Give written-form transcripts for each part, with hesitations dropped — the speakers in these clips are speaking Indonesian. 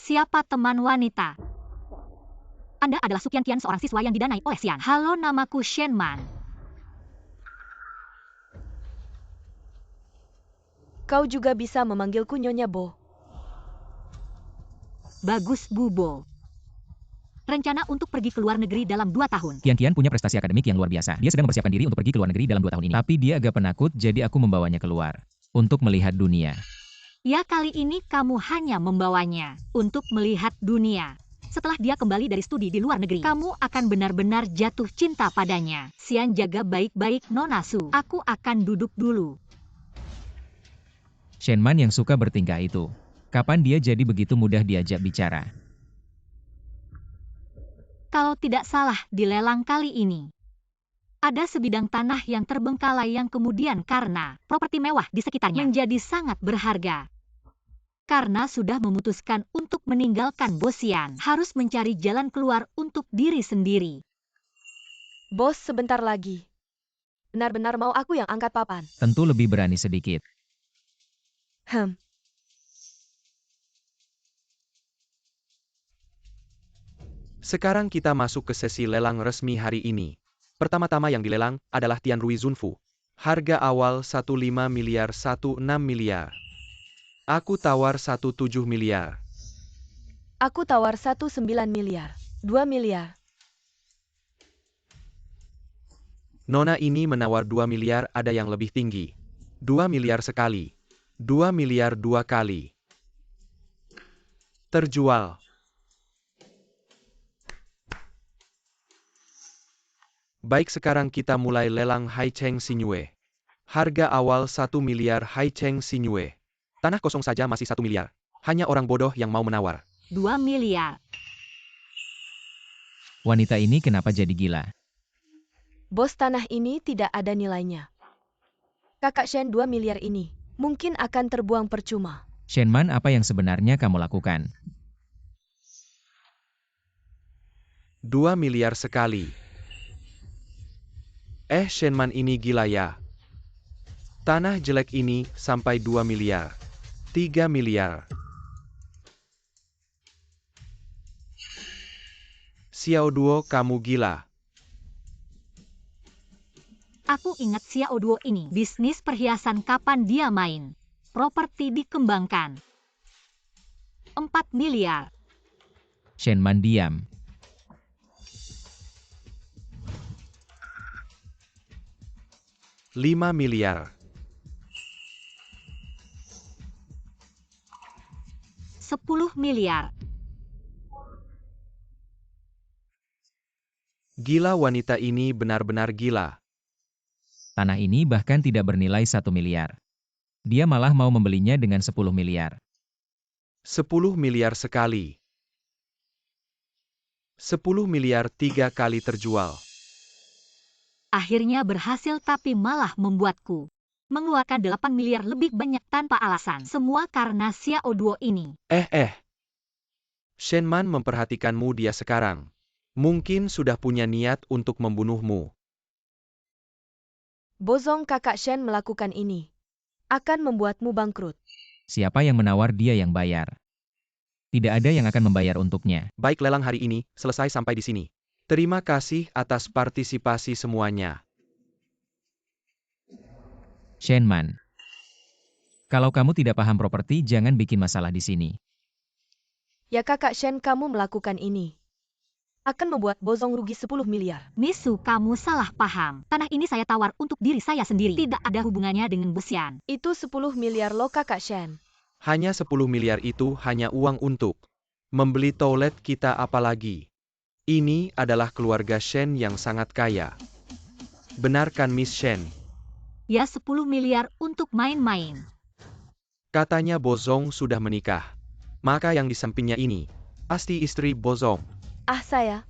Siapa teman wanita? Anda adalah Su Qianqian, seorang siswa yang didanai oleh Xian. Halo, namaku Shenman. Kau juga bisa memanggilku Nyonya Bo. Bagus, Bu Bo. Rencana untuk pergi ke luar negeri dalam 2 tahun. Qianqian punya prestasi akademik yang luar biasa. Dia sedang mempersiapkan diri untuk pergi ke luar negeri dalam 2 tahun ini. Tapi dia agak penakut, jadi aku membawanya keluar. Untuk melihat dunia. Ya, kali ini kamu hanya membawanya untuk melihat dunia. Setelah dia kembali dari studi di luar negeri, kamu akan benar-benar jatuh cinta padanya. Xian, jaga baik-baik Nona Su. Aku akan duduk dulu. Shenman yang suka bertingkah itu. Kapan dia jadi begitu mudah diajak bicara? Kalau tidak salah, di lelang kali ini, ada sebidang tanah yang terbengkalai yang kemudian karena properti mewah di sekitarnya menjadi sangat berharga. Karena sudah memutuskan untuk meninggalkan Bosian, harus mencari jalan keluar untuk diri sendiri. Bos, sebentar lagi. Benar-benar mau aku yang angkat papan. Tentu lebih berani sedikit. Sekarang kita masuk ke sesi lelang resmi hari ini. Pertama-tama yang dilelang adalah Tianrui Zunfu. Harga awal 15 miliar 16 miliar. Aku tawar 17 miliar. Aku tawar 19 miliar. 2 miliar. Nona ini menawar 2 miliar, ada yang lebih tinggi. 2 miliar sekali. 2 miliar 2 kali. Terjual. Baik, sekarang kita mulai lelang Haicheng Xinyue. Harga awal 1 miliar Haicheng Xinyue. Tanah kosong saja masih 1 miliar. Hanya orang bodoh yang mau menawar. 2 miliar. Wanita ini kenapa jadi gila? Bos, tanah ini tidak ada nilainya. Kakak Shen, 2 miliar ini mungkin akan terbuang percuma. Shenman, apa yang sebenarnya kamu lakukan? 2 miliar sekali. Shenman ini gila ya. Tanah jelek ini sampai 2 miliar. 3 miliar. Xiao Duo, kamu gila. Aku ingat Xiao Duo ini. Bisnis perhiasan kapan dia main. Properti dikembangkan. 4 miliar. Shenman diam. $5 miliar. 10 miliar. Gila, wanita ini benar-benar gila. Tanah ini bahkan tidak bernilai 1 miliar. Dia malah mau membelinya dengan 10 miliar. 10 miliar sekali. 10 miliar 3 kali terjual. Akhirnya berhasil, tapi malah membuatku mengeluarkan 8 miliar lebih banyak tanpa alasan. Semua karena Xiao Duo ini. Shenman memperhatikanmu dia sekarang. Mungkin sudah punya niat untuk membunuhmu. Bozong, kakak Shen melakukan ini akan membuatmu bangkrut. Siapa yang menawar, dia yang bayar. Tidak ada yang akan membayar untuknya. Baik, lelang hari ini selesai sampai di sini. Terima kasih atas partisipasi semuanya. Shenman. Kalau kamu tidak paham properti, jangan bikin masalah di sini. Ya, kakak Shen, kamu melakukan ini akan membuat Bozong rugi 10 miliar. Misu, kamu salah paham. Tanah ini saya tawar untuk diri saya sendiri. Tidak ada hubungannya dengan Bosian. Itu 10 miliar loh, kakak Shen. Hanya 10 miliar itu hanya uang untuk membeli toilet kita, apalagi. Ini adalah keluarga Shen yang sangat kaya. Benar kan, Miss Shen? Ya, 10 miliar untuk main-main. Katanya Bozong sudah menikah. Maka yang di sampingnya ini pasti istri Bozong. Saya.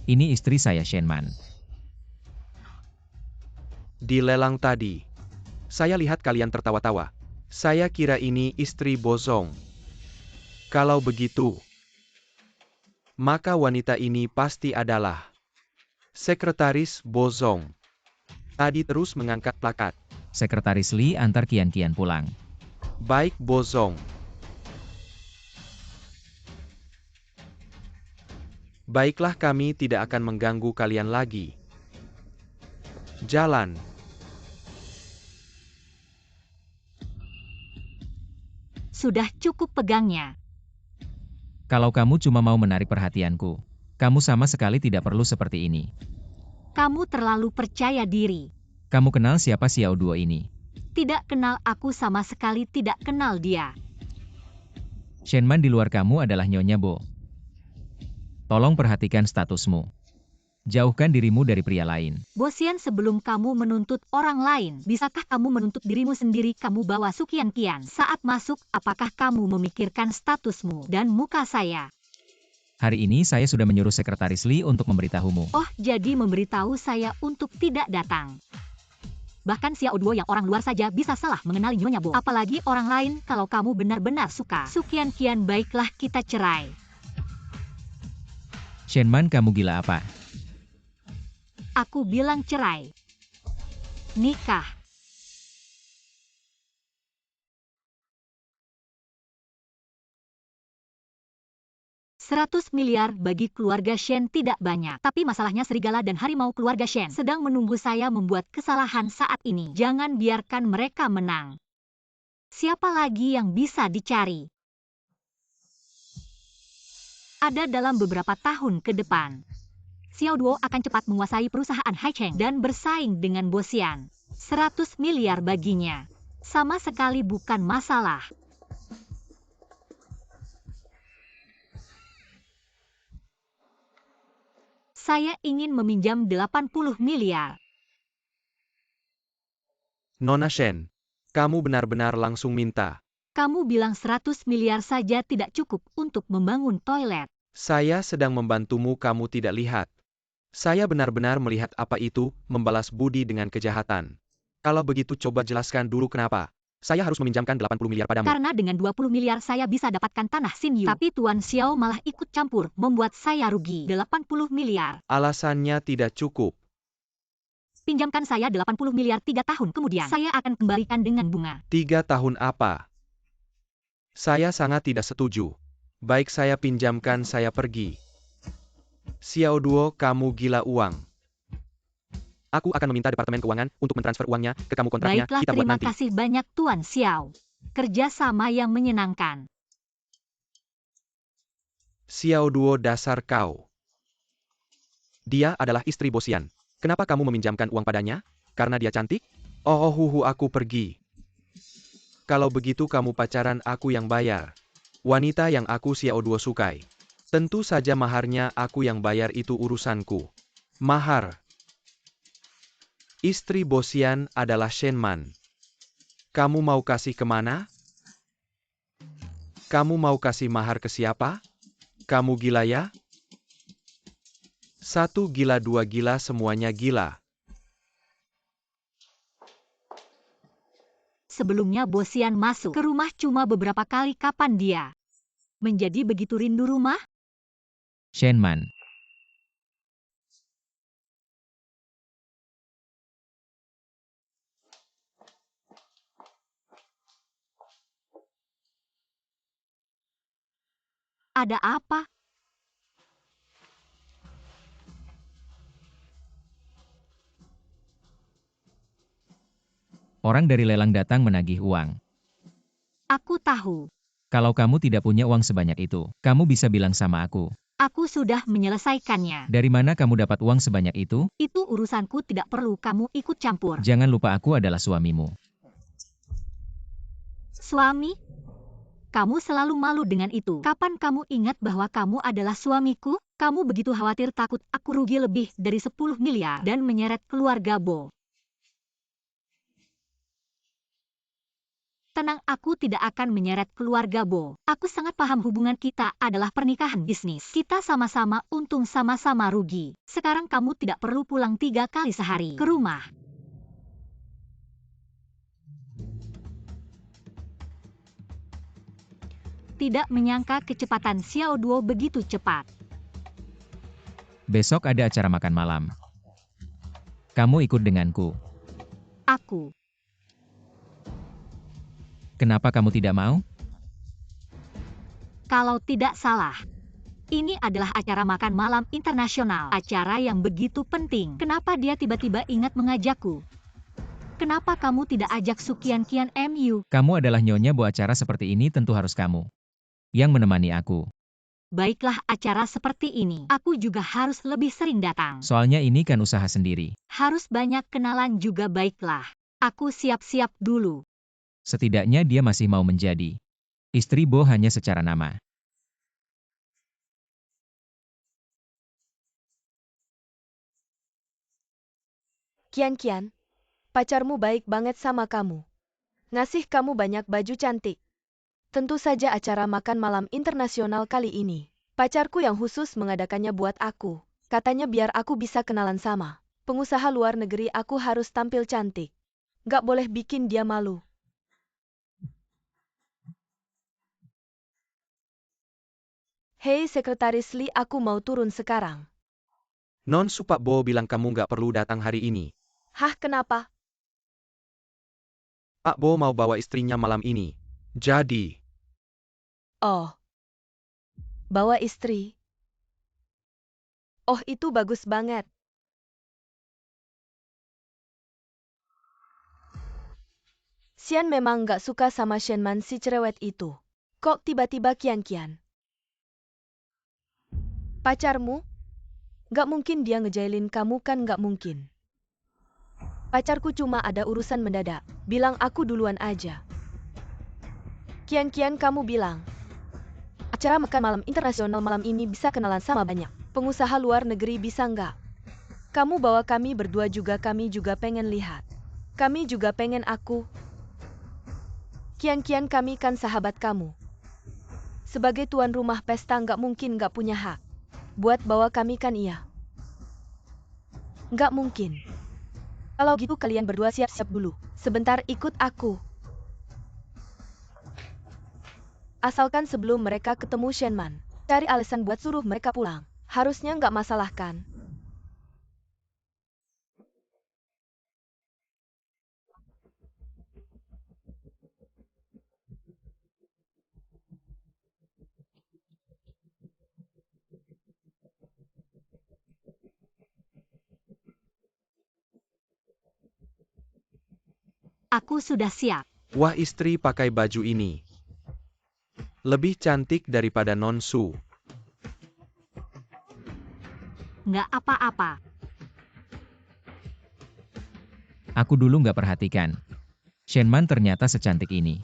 Ini istri saya, Shenman. Di lelang tadi, saya lihat kalian tertawa-tawa. Saya kira ini istri Bozong. Kalau begitu, maka wanita ini pasti adalah sekretaris Bozong. Tadi terus mengangkat plakat. Sekretaris Li antar Qianqian pulang. Baik, Bozong. Baiklah, kami tidak akan mengganggu kalian lagi. Jalan. Sudah cukup pegangnya. Kalau kamu cuma mau menarik perhatianku, kamu sama sekali tidak perlu seperti ini. Kamu terlalu percaya diri. Kamu kenal siapa Xiao Duo ini? Tidak kenal, aku sama sekali tidak kenal dia. Shenman di luar kamu adalah Nyonya Bo. Tolong perhatikan statusmu. Jauhkan dirimu dari pria lain. Bosian, sebelum kamu menuntut orang lain, bisakah kamu menuntut dirimu sendiri? Kamu bawa Sukian-kian. Saat masuk, apakah kamu memikirkan statusmu dan muka saya? Hari ini saya sudah menyuruh Sekretaris Li untuk memberitahumu. Oh, jadi memberitahu saya untuk tidak datang. Bahkan Xiao Duo yang orang luar saja bisa salah mengenali Nyonya Bo. Apalagi orang lain. Kalau kamu benar-benar suka Sukian-kian, baiklah kita cerai. Shenman, kamu gila apa? Aku bilang cerai. Nikah. $100 miliar bagi keluarga Shen tidak banyak. Tapi masalahnya serigala dan harimau keluarga Shen sedang menunggu saya membuat kesalahan saat ini. Jangan biarkan mereka menang. Siapa lagi yang bisa dicari? Ada dalam beberapa tahun ke depan. Xiao Duo akan cepat menguasai perusahaan Haicheng dan bersaing dengan Bosian. 100 miliar baginya sama sekali bukan masalah. Saya ingin meminjam 80 miliar. Nona Shen, kamu benar-benar langsung minta. Kamu bilang 100 miliar saja tidak cukup untuk membangun toilet. Saya sedang membantumu, kamu tidak lihat. Saya benar-benar melihat apa itu, membalas budi dengan kejahatan. Kalau begitu coba jelaskan dulu kenapa saya harus meminjamkan 80 miliar padamu. Karena dengan 20 miliar saya bisa dapatkan tanah Xinyu. Tapi Tuan Xiao malah ikut campur, membuat saya rugi 80 miliar. Alasannya tidak cukup. Pinjamkan saya 80 miliar 3 tahun kemudian. Saya akan kembalikan dengan bunga. 3 tahun apa? Saya sangat tidak setuju. Baik, saya pinjamkan, saya pergi. Xiao Duo, kamu gila uang. Aku akan meminta Departemen Keuangan untuk mentransfer uangnya ke kamu, kontraknya Baiklah, kita buat terima nanti. kasih banyak Tuan Xiao. Kerjasama yang menyenangkan. Xiao Duo, dasar kau. Dia adalah istri Bosian. Kenapa kamu meminjamkan uang padanya? Karena dia cantik? Oh, aku pergi. Kalau begitu kamu pacaran, aku yang bayar. Wanita yang aku Xiao Duo sukai. Tentu saja maharnya aku yang bayar, itu urusanku. Mahar. Istri Bosian adalah Shenman. Kamu mau kasih kemana? Kamu mau kasih mahar ke siapa? Kamu gila ya? 1 gila, 2 gila, semuanya gila. Sebelumnya Bosian masuk ke rumah cuma beberapa kali. Kapan dia menjadi begitu rindu rumah? Shenman. Ada apa? Orang dari lelang datang menagih uang. Aku tahu. Kalau kamu tidak punya uang sebanyak itu, kamu bisa bilang sama aku. Aku sudah menyelesaikannya. Dari mana kamu dapat uang sebanyak itu? Itu urusanku, tidak perlu kamu ikut campur. Jangan lupa aku adalah suamimu. Suami? Kamu selalu malu dengan itu. Kapan kamu ingat bahwa kamu adalah suamiku? Kamu begitu khawatir, takut aku rugi lebih dari 10 miliar dan menyeret keluarga Bo. Tenang, aku tidak akan menyeret keluarga Bo. Aku sangat paham hubungan kita adalah pernikahan bisnis. Kita sama-sama untung, sama-sama rugi. Sekarang kamu tidak perlu pulang 3 kali sehari ke rumah. Tidak menyangka kecepatan Xiao Duo begitu cepat. Besok ada acara makan malam. Kamu ikut denganku. Aku. Kenapa kamu tidak mau? Kalau tidak salah, Ini adalah acara makan malam internasional, acara yang begitu penting. Kenapa dia tiba-tiba ingat mengajakku? Kenapa kamu tidak ajak Sukian-kian MU? Kamu adalah nyonya Bo, acara seperti ini tentu harus kamu yang menemani aku. Baiklah, acara seperti ini, aku juga harus lebih sering datang. Soalnya ini kan usaha sendiri. Harus banyak kenalan juga. Baiklah. Aku siap-siap dulu. Setidaknya dia masih mau menjadi istri Bo hanya secara nama. Kian, pacarmu baik banget sama kamu. Ngasih kamu banyak baju cantik. Tentu saja acara makan malam internasional kali ini. Pacarku yang khusus mengadakannya buat aku. Katanya biar aku bisa kenalan sama pengusaha luar negeri, aku harus tampil cantik. Gak boleh bikin dia malu. Hei Sekretaris Lee, aku mau turun sekarang. Non-Su, Pak Bo bilang kamu nggak perlu datang hari ini. Hah, kenapa? Pak Bo mau bawa istrinya malam ini. Jadi, Oh. Bawa istri. Oh, itu bagus banget. Xian memang gak suka sama Shenman si cerewet itu. Kok tiba-tiba Kian? Pacarmu? Gak mungkin dia ngejailin kamu kan, gak mungkin. Pacarku cuma ada urusan mendadak. Bilang aku duluan aja. Kian, kamu bilang acara makan malam internasional malam ini bisa kenalan sama banyak pengusaha luar negeri, bisa nggak? Kamu bawa kami berdua juga, kami juga pengen lihat. Kami juga pengen aku. Kian, kami kan sahabat kamu. Sebagai tuan rumah pesta nggak mungkin nggak punya hak buat bawa kami kan, iya? Nggak mungkin. Kalau gitu kalian berdua siap-siap dulu. Sebentar, ikut aku. Asalkan sebelum mereka ketemu Shenman, cari alasan buat suruh mereka pulang. Harusnya nggak masalah kan? Aku sudah siap. wah, istri pakai baju ini. Lebih cantik daripada Non-Su. Nggak apa-apa. Aku dulu nggak perhatikan. Shenman ternyata secantik ini.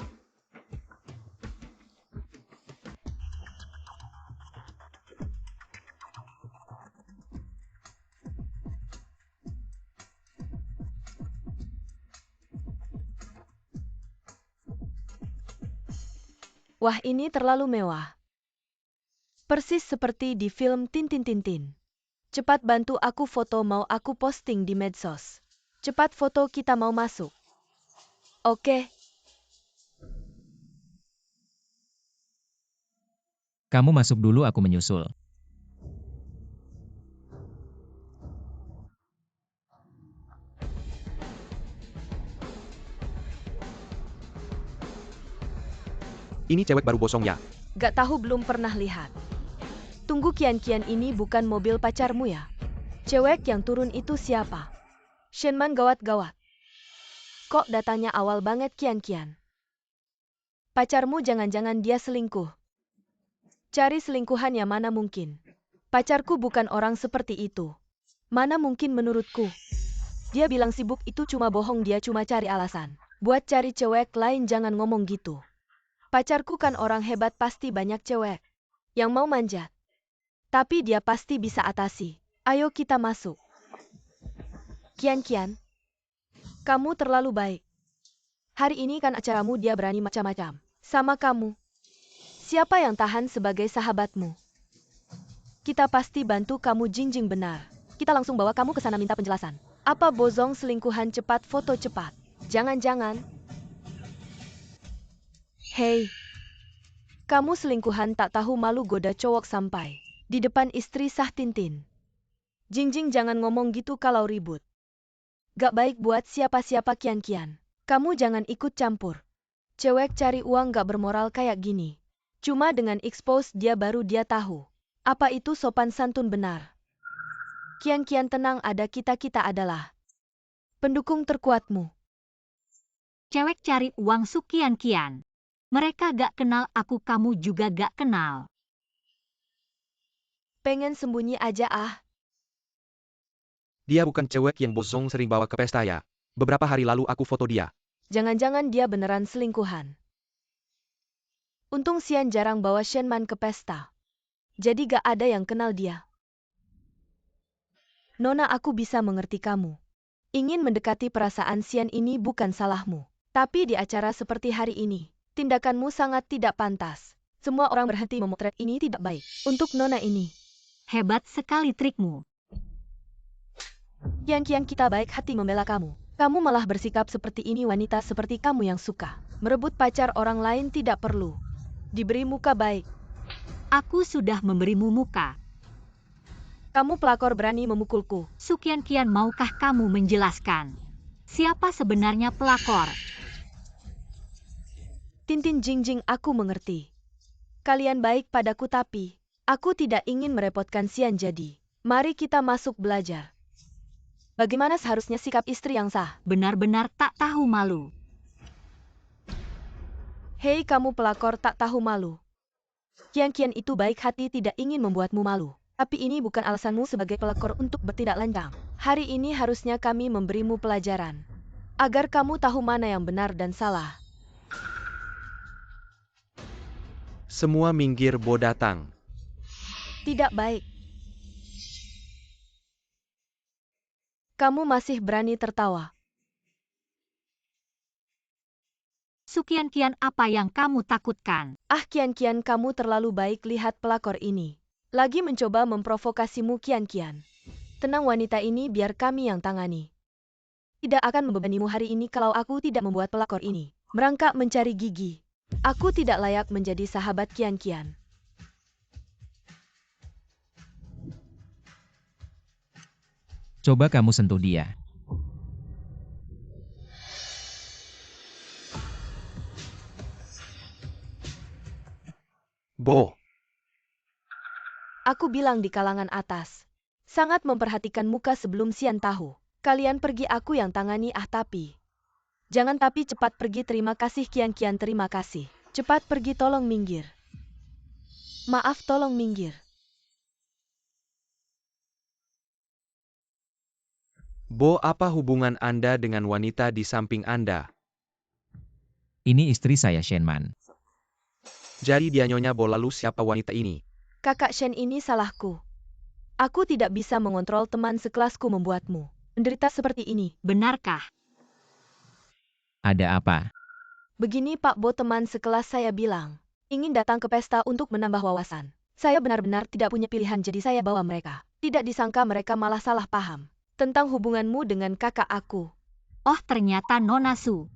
Wah, ini terlalu mewah. Persis seperti di film Tintin. Cepat bantu aku foto, mau aku posting di medsos. Cepat foto, kita mau masuk. Oke. Kamu masuk dulu, aku menyusul. Ini cewek baru bosong ya? Gak tahu, belum pernah lihat. Tunggu, Kian, ini bukan mobil pacarmu ya? Cewek yang turun itu siapa? Shenman, gawat. Kok datanya awal banget, Kian? Pacarmu jangan-jangan dia selingkuh. Cari selingkuhan ya, mana mungkin. Pacarku bukan orang seperti itu. Mana mungkin menurutku. Dia bilang sibuk itu cuma bohong, dia cuma cari alasan. Buat cari cewek lain, jangan ngomong gitu. Pacarku kan orang hebat, pasti banyak cewek yang mau manjat. Tapi dia pasti bisa atasi. Ayo kita masuk. Kian, kamu terlalu baik. Hari ini kan acaramu, dia berani macam-macam sama kamu. Siapa yang tahan sebagai sahabatmu? Kita pasti bantu kamu, Jingjing benar. Kita langsung bawa kamu ke sana minta penjelasan. Apa bozong selingkuhan, cepat foto cepat. Jangan. Hei, kamu selingkuhan tak tahu malu, goda cowok sampai di depan istri sah Tintin. Jingjing, jangan ngomong gitu kalau ribut. Gak baik buat siapa-siapa, Kian. Kamu jangan ikut campur. Cewek cari uang gak bermoral kayak gini. Cuma dengan expose dia baru dia tahu Apa itu sopan santun benar? Kian tenang, ada kita adalah pendukung terkuatmu. Cewek cari uang Su Kian. Mereka gak kenal aku, kamu juga gak kenal. Pengen sembunyi aja ah. Dia bukan cewek yang Bosong sering bawa ke pesta ya. Beberapa hari lalu aku foto dia. Jangan-jangan dia beneran selingkuhan. Untung Xian jarang bawa Shenman ke pesta. Jadi gak ada yang kenal dia. Nona, aku bisa mengerti kamu. Ingin mendekati perasaan Xian ini bukan salahmu. Tapi di acara seperti hari ini, tindakanmu sangat tidak pantas. Semua orang berhenti memotret, ini tidak baik. Untuk Nona ini. Hebat sekali trikmu. Kian, kita baik hati membela kamu. Kamu malah bersikap seperti ini, wanita seperti kamu yang suka merebut pacar orang lain tidak perlu diberi muka baik. Aku sudah memberimu muka. Kamu pelakor berani memukulku. Su Kian, maukah kamu menjelaskan siapa sebenarnya pelakor? Tintin Jingjing, aku mengerti. Kalian baik padaku tapi aku tidak ingin merepotkan Xian, jadi mari kita masuk belajar. Bagaimana seharusnya sikap istri yang sah? Benar-benar tak tahu malu. Hei kamu pelakor tak tahu malu. Kian itu baik hati, tidak ingin membuatmu malu. Tapi ini bukan alasanmu sebagai pelakor untuk bertindak lancang. Hari ini harusnya kami memberimu pelajaran. Agar kamu tahu mana yang benar dan salah. Semua minggir, Bo datang. Tidak baik. Kamu masih berani tertawa. Su Kian, apa yang kamu takutkan? Ah Kian, kamu terlalu baik, lihat pelakor ini. Lagi mencoba memprovokasimu Kian. Tenang wanita ini, biar kami yang tangani. Tidak akan membebanimu hari ini kalau aku tidak membuat pelakor ini merangkak mencari gigi. Aku tidak layak menjadi sahabat Kian. Coba kamu sentuh dia. Bo. Aku bilang di kalangan atas. Sangat memperhatikan muka sebelum Xian tahu. Kalian pergi, aku yang tangani. Ah tapi. Jangan tapi, cepat pergi. Terima kasih Kian, terima kasih. Cepat pergi, tolong minggir. Maaf, tolong minggir. Bo, apa hubungan Anda dengan wanita di samping Anda? Ini istri saya, Shenman. Jadi dia Nyonya Bo, lalu siapa wanita ini? Kakak Shen, ini salahku. Aku tidak bisa mengontrol teman sekelasku membuatmu menderita seperti ini. Benarkah? Ada apa? Begini Pak Bo, teman sekelas saya bilang ingin datang ke pesta untuk menambah wawasan. Saya benar-benar tidak punya pilihan, jadi saya bawa mereka. Tidak disangka mereka malah salah paham tentang hubunganmu dengan kakak aku. Oh, ternyata Nona Su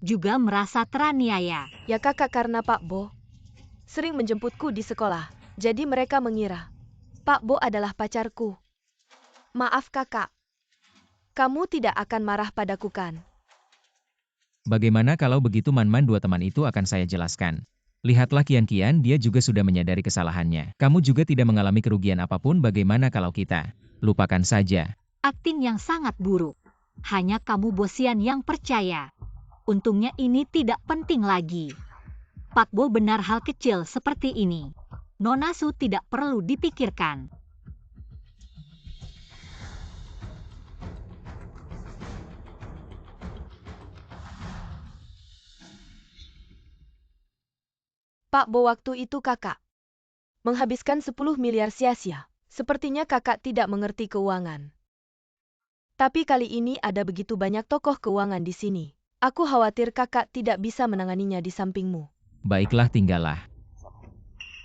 juga merasa teraniaya. Ya kakak, karena Pak Bo sering menjemputku di sekolah. Jadi mereka mengira Pak Bo adalah pacarku. Maaf kakak. Kamu tidak akan marah padaku kan? Bagaimana kalau begitu Man, dua teman itu akan saya jelaskan. Lihatlah Kian, dia juga sudah menyadari kesalahannya. Kamu juga tidak mengalami kerugian apapun, bagaimana kalau kita lupakan saja? Akting yang sangat buruk. Hanya kamu Bosian yang percaya. Untungnya ini tidak penting lagi. Pak Bo benar, hal kecil seperti ini Nona Su tidak perlu dipikirkan. Pak Bo, waktu itu kakak menghabiskan 10 miliar sia-sia. Sepertinya kakak tidak mengerti keuangan. Tapi kali ini ada begitu banyak tokoh keuangan di sini. Aku khawatir kakak tidak bisa menanganinya di sampingmu. Baiklah, tinggallah.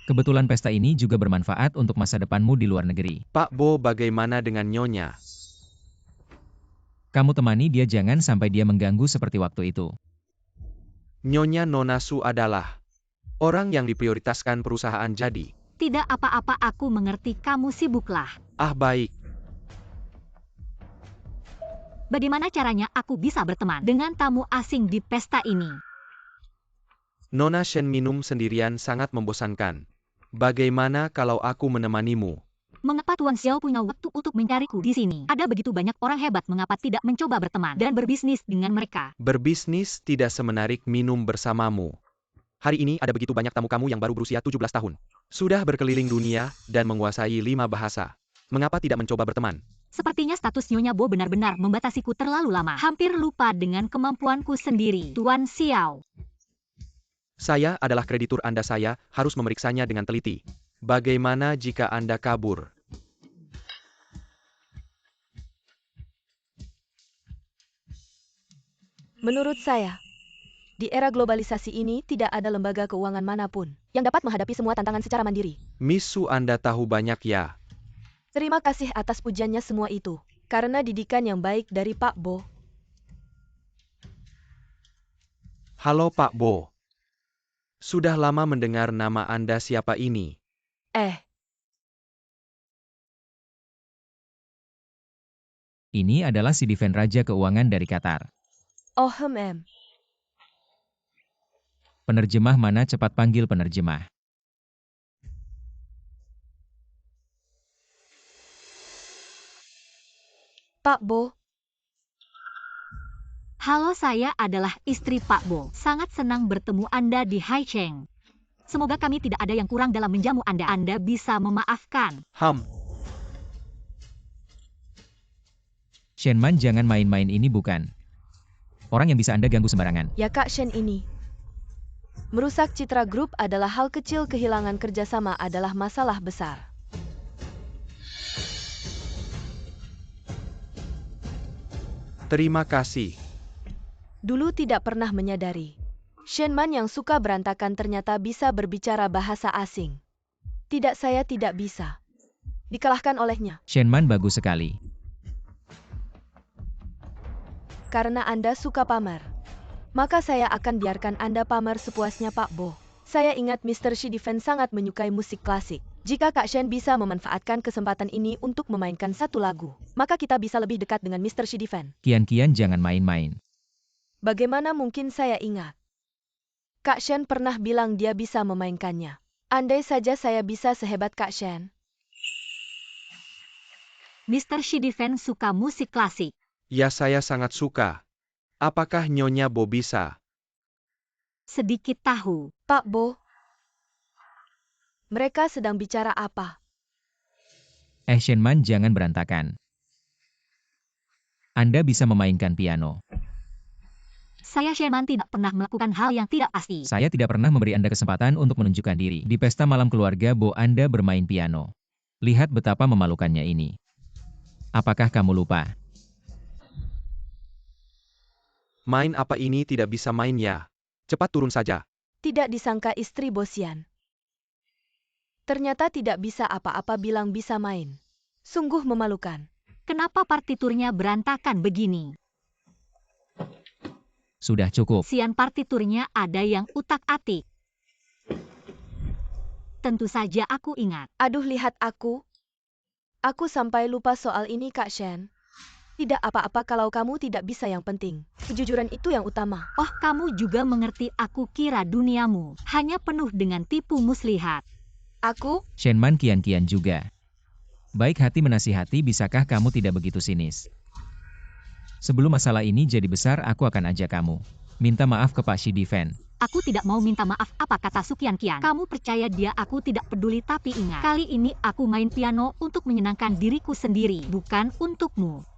Kebetulan pesta ini juga bermanfaat untuk masa depanmu di luar negeri. Pak Bo, bagaimana dengan Nyonya? Kamu temani dia, jangan sampai dia mengganggu seperti waktu itu. Nyonya Nona Su adalah orang yang diprioritaskan perusahaan, jadi. Tidak apa-apa, aku mengerti, kamu sibuklah. Ah baik. Bagaimana caranya aku bisa berteman dengan tamu asing di pesta ini? Nona Shen minum sendirian sangat membosankan. Bagaimana kalau aku menemanimu? Mengapa Tuan Xiao punya waktu untuk mencariku di sini? Ada begitu banyak orang hebat, mengapa tidak mencoba berteman dan berbisnis dengan mereka? Berbisnis tidak semenarik minum bersamamu. Hari ini ada begitu banyak tamu kamu yang baru berusia 17 tahun. Sudah berkeliling dunia dan menguasai 5 bahasa. Mengapa tidak mencoba berteman? Sepertinya status Nyonya Bo benar-benar membatasiku terlalu lama. Hampir lupa dengan kemampuanku sendiri. Tuan Xiao. Saya adalah kreditur Anda, saya harus memeriksanya dengan teliti. Bagaimana jika Anda kabur? Menurut saya, di era globalisasi ini tidak ada lembaga keuangan manapun yang dapat menghadapi semua tantangan secara mandiri. Miss Su, Anda tahu banyak ya. Terima kasih atas pujiannya semua itu. Karena didikan yang baik dari Pak Bo. Halo Pak Bo. Sudah lama mendengar nama Anda, siapa ini? Ini adalah si Diven, Raja Keuangan dari Qatar. Oh Penerjemah mana, cepat panggil penerjemah. Pak Bo. Halo, saya adalah istri Pak Bo. Sangat senang bertemu Anda di Haicheng. Semoga kami tidak ada yang kurang dalam menjamu Anda. Anda bisa memaafkan. Shenman, jangan main-main, ini bukan orang yang bisa Anda ganggu sembarangan. Ya Kak Shen ini. Merusak citra grup adalah hal kecil, kehilangan kerjasama adalah masalah besar. Terima kasih. Dulu tidak pernah menyadari. Shenman yang suka berantakan ternyata bisa berbicara bahasa asing. Tidak, saya tidak bisa. Dikalahkan olehnya. Shenman bagus sekali. Karena Anda suka pamer. Maka saya akan biarkan Anda pamer sepuasnya Pak Bo. Saya ingat Mr. Shi Diven sangat menyukai musik klasik. Jika Kak Shen bisa memanfaatkan kesempatan ini untuk memainkan satu lagu, maka kita bisa lebih dekat dengan Mr. Shi Diven. Kian, jangan main-main. Bagaimana mungkin saya ingat? Kak Shen pernah bilang dia bisa memainkannya. Andai saja saya bisa sehebat Kak Shen. Mr. Shi Diven suka musik klasik. Ya, saya sangat suka. Apakah Nyonya Bo bisa? Sedikit tahu. Pak Bo. Mereka sedang bicara apa? Shenman, jangan berantakan. Anda bisa memainkan piano. Saya Shenman tidak pernah melakukan hal yang tidak pasti. Saya tidak pernah memberi Anda kesempatan untuk menunjukkan diri. Di pesta malam keluarga Bo, Anda bermain piano. Lihat betapa memalukannya ini. Apakah kamu lupa? Main apa ini, tidak bisa main ya? Cepat turun saja. Tidak disangka istri Bosian. Ternyata tidak bisa apa-apa, bilang bisa main. Sungguh memalukan. Kenapa partiturnya berantakan begini? Sudah cukup. Sian, partiturnya ada yang utak-atik. Tentu saja aku ingat. Aduh, lihat aku. Aku sampai lupa soal ini Kak Shen. Tidak apa-apa kalau kamu tidak bisa, yang penting kejujuran itu yang utama. Oh, kamu juga mengerti, aku kira duniamu hanya penuh dengan tipu muslihat. Aku? Shenman, Kian juga. Baik hati menasihati, bisakah kamu tidak begitu sinis? Sebelum masalah ini jadi besar, aku akan ajak kamu minta maaf ke Pak Shi Diven. Aku tidak mau minta maaf, apa kata Sukian Kian? Kamu percaya dia, aku tidak peduli, tapi ingat, kali ini aku main piano untuk menyenangkan diriku sendiri, bukan untukmu.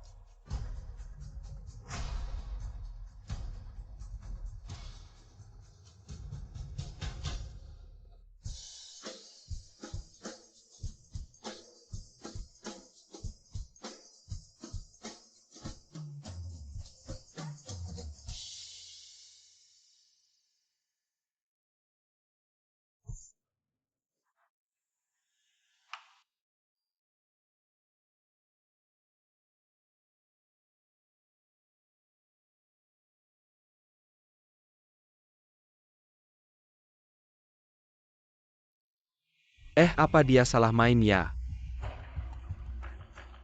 Apa dia salah main ya?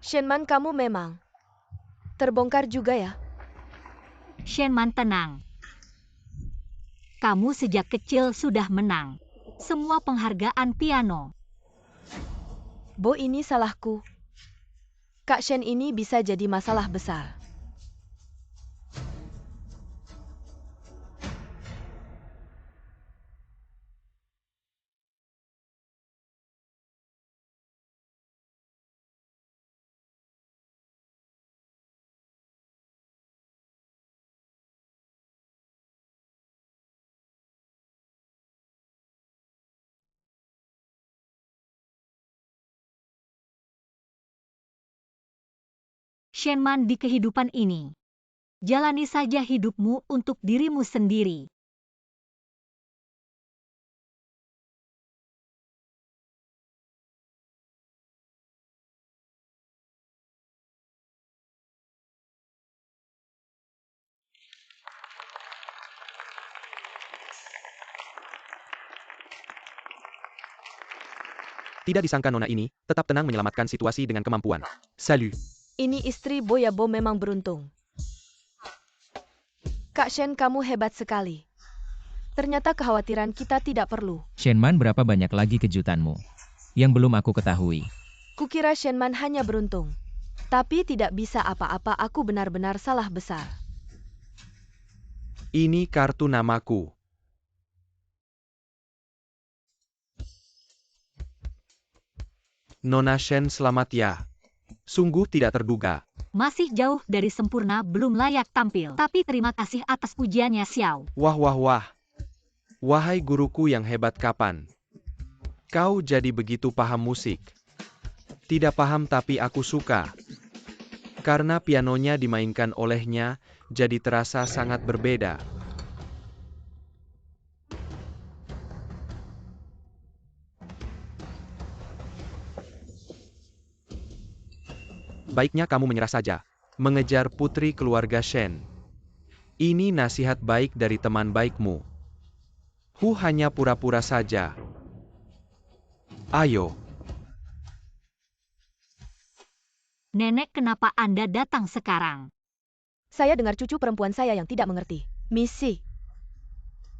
Shenman, kamu memang terbongkar juga ya? Shenman, tenang. Kamu sejak kecil sudah menang. semua penghargaan piano. Bo, ini salahku. Kak Shen ini bisa jadi masalah besar. Shenman di kehidupan ini. Jalani saja hidupmu untuk dirimu sendiri. Tidak disangka nona ini tetap tenang menyelamatkan situasi dengan kemampuan. Salut. Ini istri Bo ya, Bo memang beruntung. Kak Shen, kamu hebat sekali. Ternyata kekhawatiran kita tidak perlu. Shenman, berapa banyak lagi kejutanmu yang belum aku ketahui? Kukira Shenman hanya beruntung. Tapi tidak bisa apa-apa, aku benar-benar salah besar. Ini kartu namaku. Nona Shen, selamat ya. Sungguh tidak terduga. Masih jauh dari sempurna, belum layak tampil. Tapi terima kasih atas pujiannya, Xiao. Wah wah wah. Wahai guruku yang hebat, kapan kau jadi begitu paham musik? Tidak paham tapi aku suka. Karena pianonya dimainkan olehnya, jadi terasa sangat berbeda. Baiknya kamu menyerah saja. Mengejar putri keluarga Shen. Ini nasihat baik dari teman baikmu. Hu hanya pura-pura saja. Ayo. Nenek, kenapa Anda datang sekarang? Saya dengar cucu perempuan saya yang tidak mengerti. Misi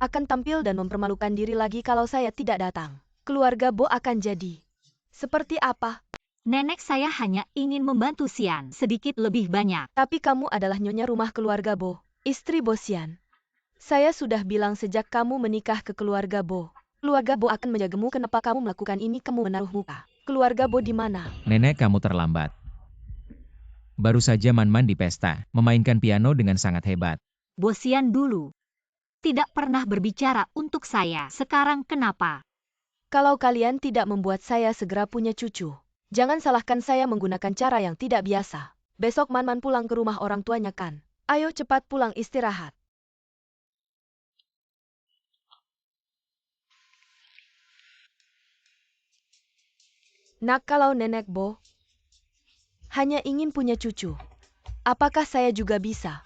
akan tampil dan mempermalukan diri lagi kalau saya tidak datang. Keluarga Bo akan jadi seperti apa? Nenek, saya hanya ingin membantu Xian sedikit lebih banyak. Tapi kamu adalah nyonya rumah keluarga Bo, istri Bo Xian. Saya sudah bilang sejak kamu menikah ke keluarga Bo. Keluarga Bo akan menjagamu. Kenapa kamu melakukan ini? Kamu menaruh muka. Keluarga Bo di mana? Nenek, kamu terlambat. Baru saja Man-Man di pesta, memainkan piano dengan sangat hebat. Bo Xian dulu tidak pernah berbicara untuk saya. Sekarang kenapa? Kalau kalian tidak membuat saya segera punya cucu, jangan salahkan saya menggunakan cara yang tidak biasa. Besok Man-Man pulang ke rumah orang tuanya kan? Ayo cepat pulang istirahat. Nak, kalau nenek Bo hanya ingin punya cucu, apakah saya juga bisa?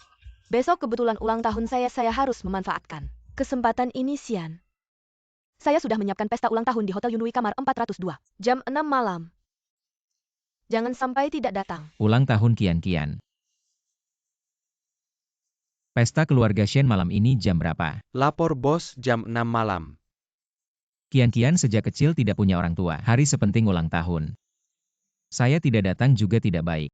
Besok kebetulan ulang tahun saya harus memanfaatkan kesempatan ini, Xian. Saya sudah menyiapkan pesta ulang tahun di Hotel Yunhui kamar 402, jam 6 malam. Jangan sampai tidak datang. Ulang tahun Qian. Pesta keluarga Shen malam ini jam berapa? Lapor bos, jam 6 malam. Qian sejak kecil tidak punya orang tua. Hari sepenting ulang tahun. Saya tidak datang juga tidak baik.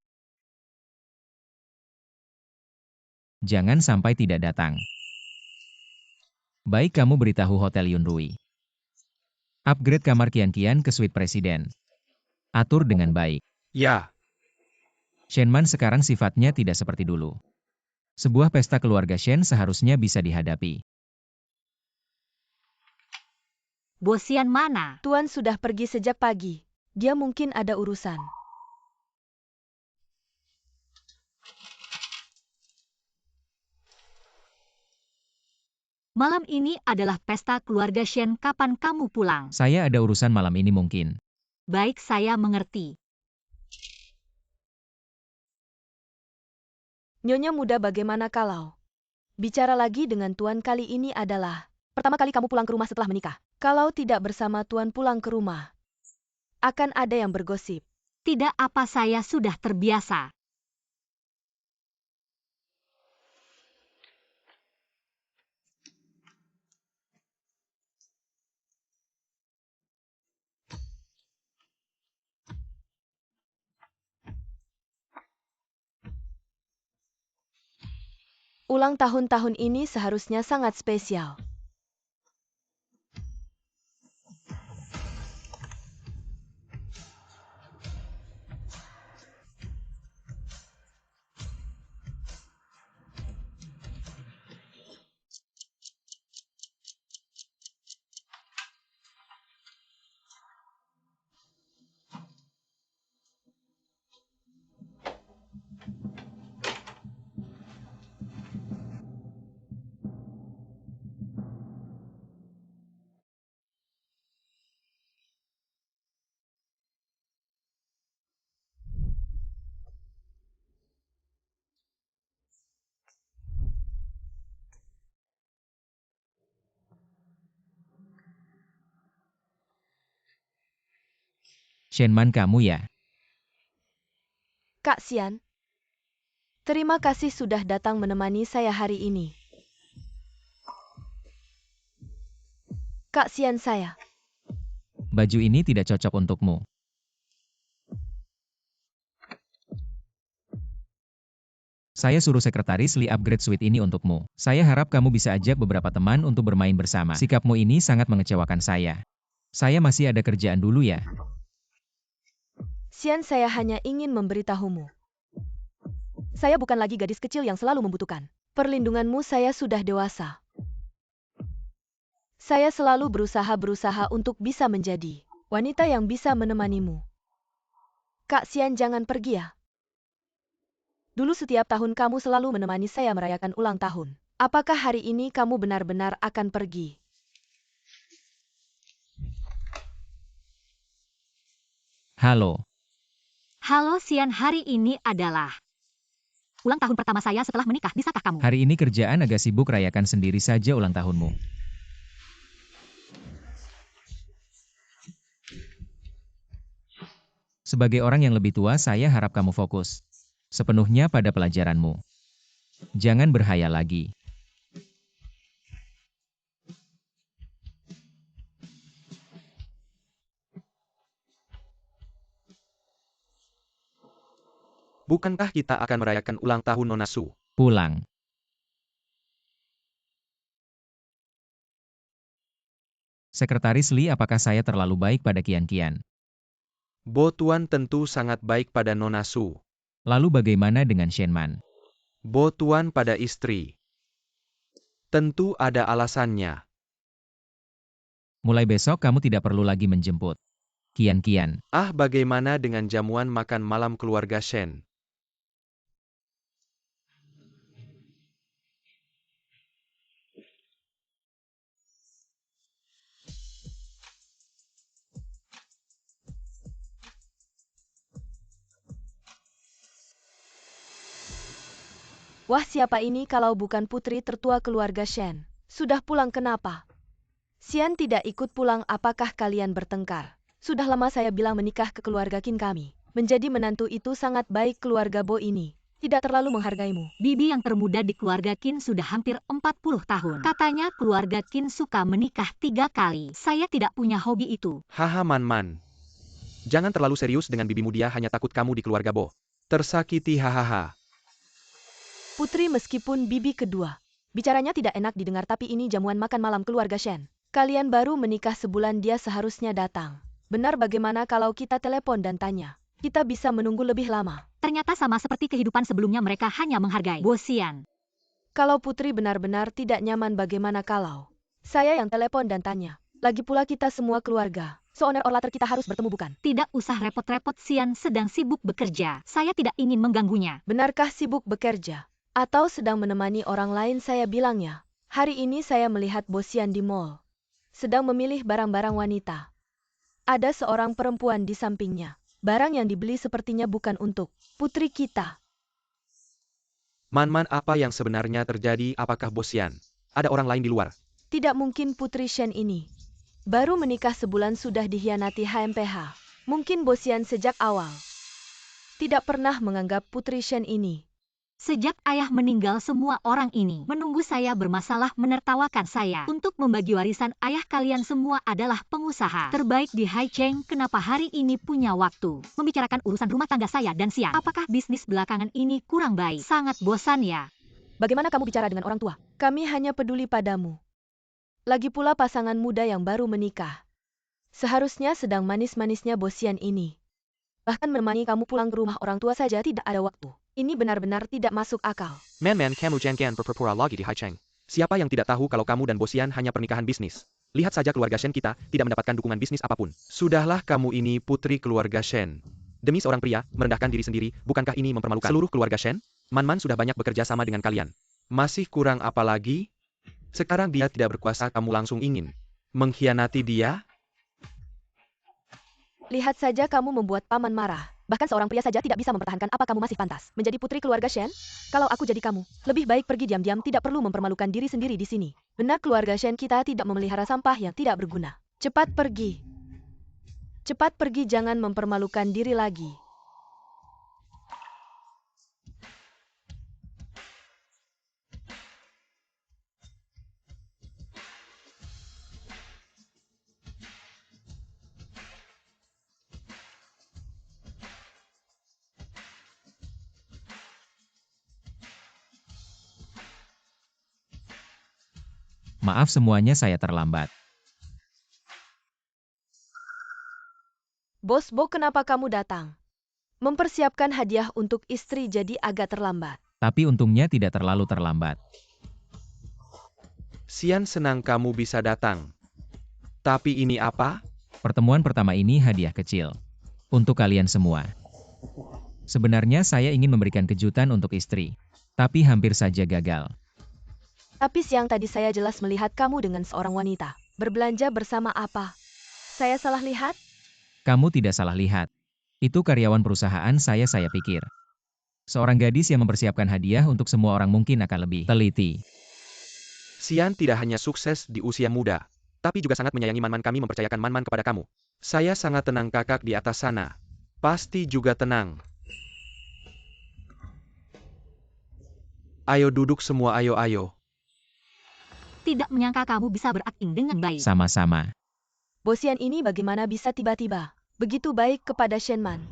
Jangan sampai tidak datang. Baik, kamu beritahu Hotel Yunhui. Upgrade kamar Qian ke suite presiden. Atur dengan baik. Ya. Shenman sekarang sifatnya tidak seperti dulu. Sebuah pesta keluarga Shen seharusnya bisa dihadapi. Bo Xian mana? Tuan sudah pergi sejak pagi. Dia mungkin ada urusan. Malam ini adalah pesta keluarga Shen. Kapan kamu pulang? Saya ada urusan malam ini mungkin. Baik, saya mengerti. Nyonya muda, bagaimana kalau bicara lagi dengan Tuan? Kali ini adalah pertama kali kamu pulang ke rumah setelah menikah. Kalau tidak bersama Tuan pulang ke rumah, akan ada yang bergosip. Tidak apa, saya sudah terbiasa. Ulang tahun ini seharusnya sangat spesial. Shenman kamu ya? Kak Xian, terima kasih sudah datang menemani saya hari ini. Kak Xian saya. Baju ini tidak cocok untukmu. Saya suruh sekretaris Li upgrade suite ini untukmu. Saya harap kamu bisa ajak beberapa teman untuk bermain bersama. Sikapmu ini sangat mengecewakan saya. Saya masih ada kerjaan dulu ya. Xian, saya hanya ingin memberitahumu. Saya bukan lagi gadis kecil yang selalu membutuhkan perlindunganmu. Saya sudah dewasa. Saya selalu berusaha untuk bisa menjadi wanita yang bisa menemanimu. Kak Xian, jangan pergi ya. Dulu setiap tahun kamu selalu menemani saya merayakan ulang tahun. Apakah hari ini kamu benar-benar akan pergi? Halo. Halo Xian, hari ini adalah ulang tahun pertama saya setelah menikah. Bisakah kamu? Hari ini kerjaan agak sibuk, rayakan sendiri saja ulang tahunmu. Sebagai orang yang lebih tua, saya harap kamu fokus sepenuhnya pada pelajaranmu. Jangan berhayal lagi. Bukankah kita akan merayakan ulang tahun Nona Su? Pulang. Sekretaris Li, apakah saya terlalu baik pada Kian? Bo Tuan tentu sangat baik pada Nona Su. Lalu bagaimana dengan Shenman? Bo Tuan pada istri. Tentu ada alasannya. Mulai besok kamu tidak perlu lagi menjemput Kian. Ah, bagaimana dengan jamuan makan malam keluarga Shen? Wah, siapa ini kalau bukan putri tertua keluarga Shen? Sudah pulang kenapa? Xian tidak ikut pulang, apakah kalian bertengkar? Sudah lama saya bilang menikah ke keluarga Qin kami. Menjadi menantu itu sangat baik, keluarga Bo ini tidak terlalu menghargaimu. Bibi yang termuda di keluarga Qin sudah hampir 40 tahun. Katanya keluarga Qin suka menikah 3 kali. Saya tidak punya hobi itu. Haha, Man. Jangan terlalu serius dengan bibimu, dia hanya takut kamu di keluarga Bo tersakiti, hahaha. Putri, meskipun bibi kedua, bicaranya tidak enak didengar, tapi ini jamuan makan malam keluarga Shen. Kalian baru menikah sebulan, dia seharusnya datang. Benar, bagaimana kalau kita telepon dan tanya? Kita bisa menunggu lebih lama. Ternyata sama seperti kehidupan sebelumnya, mereka hanya menghargai Bo Xian. Kalau Putri benar-benar tidak nyaman, bagaimana kalau saya yang telepon dan tanya? Lagi pula kita semua keluarga. Seoner or later kita harus bertemu, bukan? Tidak usah repot-repot, Xian sedang sibuk bekerja. Saya tidak ingin mengganggunya. Benarkah sibuk bekerja? Atau sedang menemani orang lain? Saya bilangnya, hari ini saya melihat Bo Xian di mall. Sedang memilih barang-barang wanita. Ada seorang perempuan di sampingnya. Barang yang dibeli sepertinya bukan untuk putri kita. Man, apa yang sebenarnya terjadi? Apakah Bo Xian ada orang lain di luar? Tidak mungkin putri Shen ini. Baru menikah sebulan sudah dihianati HMPH. Mungkin Bo Xian sejak awal tidak pernah menganggap putri Shen ini. Sejak ayah meninggal, semua orang ini menunggu saya bermasalah, menertawakan saya. Untuk membagi warisan, ayah kalian semua adalah pengusaha terbaik di Haicheng. Kenapa hari ini punya waktu membicarakan urusan rumah tangga saya dan Xian? Apakah bisnis belakangan ini kurang baik? Sangat bosan ya? Bagaimana kamu bicara dengan orang tua? Kami hanya peduli padamu. Lagi pula pasangan muda yang baru menikah. Seharusnya sedang manis-manisnya Bosian ini. Bahkan menemani kamu pulang ke rumah orang tua saja tidak ada waktu. Ini benar-benar tidak masuk akal. Man, kamu jangan berpura-pura lagi di Haicheng. Siapa yang tidak tahu kalau kamu dan Bosian hanya pernikahan bisnis? Lihat saja keluarga Shen kita, tidak mendapatkan dukungan bisnis apapun. Sudahlah, kamu ini putri keluarga Shen. Demi seorang pria, merendahkan diri sendiri, bukankah ini mempermalukan seluruh keluarga Shen? Man sudah banyak bekerja sama dengan kalian. Masih kurang apa lagi? Sekarang dia tidak berkuasa, kamu langsung ingin mengkhianati dia? Lihat saja kamu membuat paman marah. Bahkan seorang pria saja tidak bisa mempertahankan apa kamu masih pantas menjadi putri keluarga Shen? Kalau aku jadi kamu, lebih baik pergi diam-diam, tidak perlu mempermalukan diri sendiri di sini. Benar keluarga Shen kita tidak memelihara sampah yang tidak berguna. Cepat pergi. Cepat pergi, jangan mempermalukan diri lagi. Maaf semuanya, saya terlambat. Bos Bo, kenapa kamu datang? Mempersiapkan hadiah untuk istri jadi agak terlambat. Tapi untungnya tidak terlalu terlambat. Xian senang kamu bisa datang. Tapi ini apa? Pertemuan pertama ini hadiah kecil. Untuk kalian semua. Sebenarnya saya ingin memberikan kejutan untuk istri. Tapi hampir saja gagal. Tapi siang tadi saya jelas melihat kamu dengan seorang wanita. Berbelanja bersama apa? Saya salah lihat? Kamu tidak salah lihat. Itu karyawan perusahaan saya pikir. Seorang gadis yang mempersiapkan hadiah untuk semua orang mungkin akan lebih teliti. Xian tidak hanya sukses di usia muda, tapi juga sangat menyayangi Man. Kami mempercayakan Man kepada kamu. Saya sangat tenang, kakak di atas sana. Pasti juga tenang. Ayo duduk semua, ayo. Tidak menyangka kamu bisa berakting dengan baik. Sama-sama. Bosian ini bagaimana bisa tiba-tiba begitu baik kepada Shenman?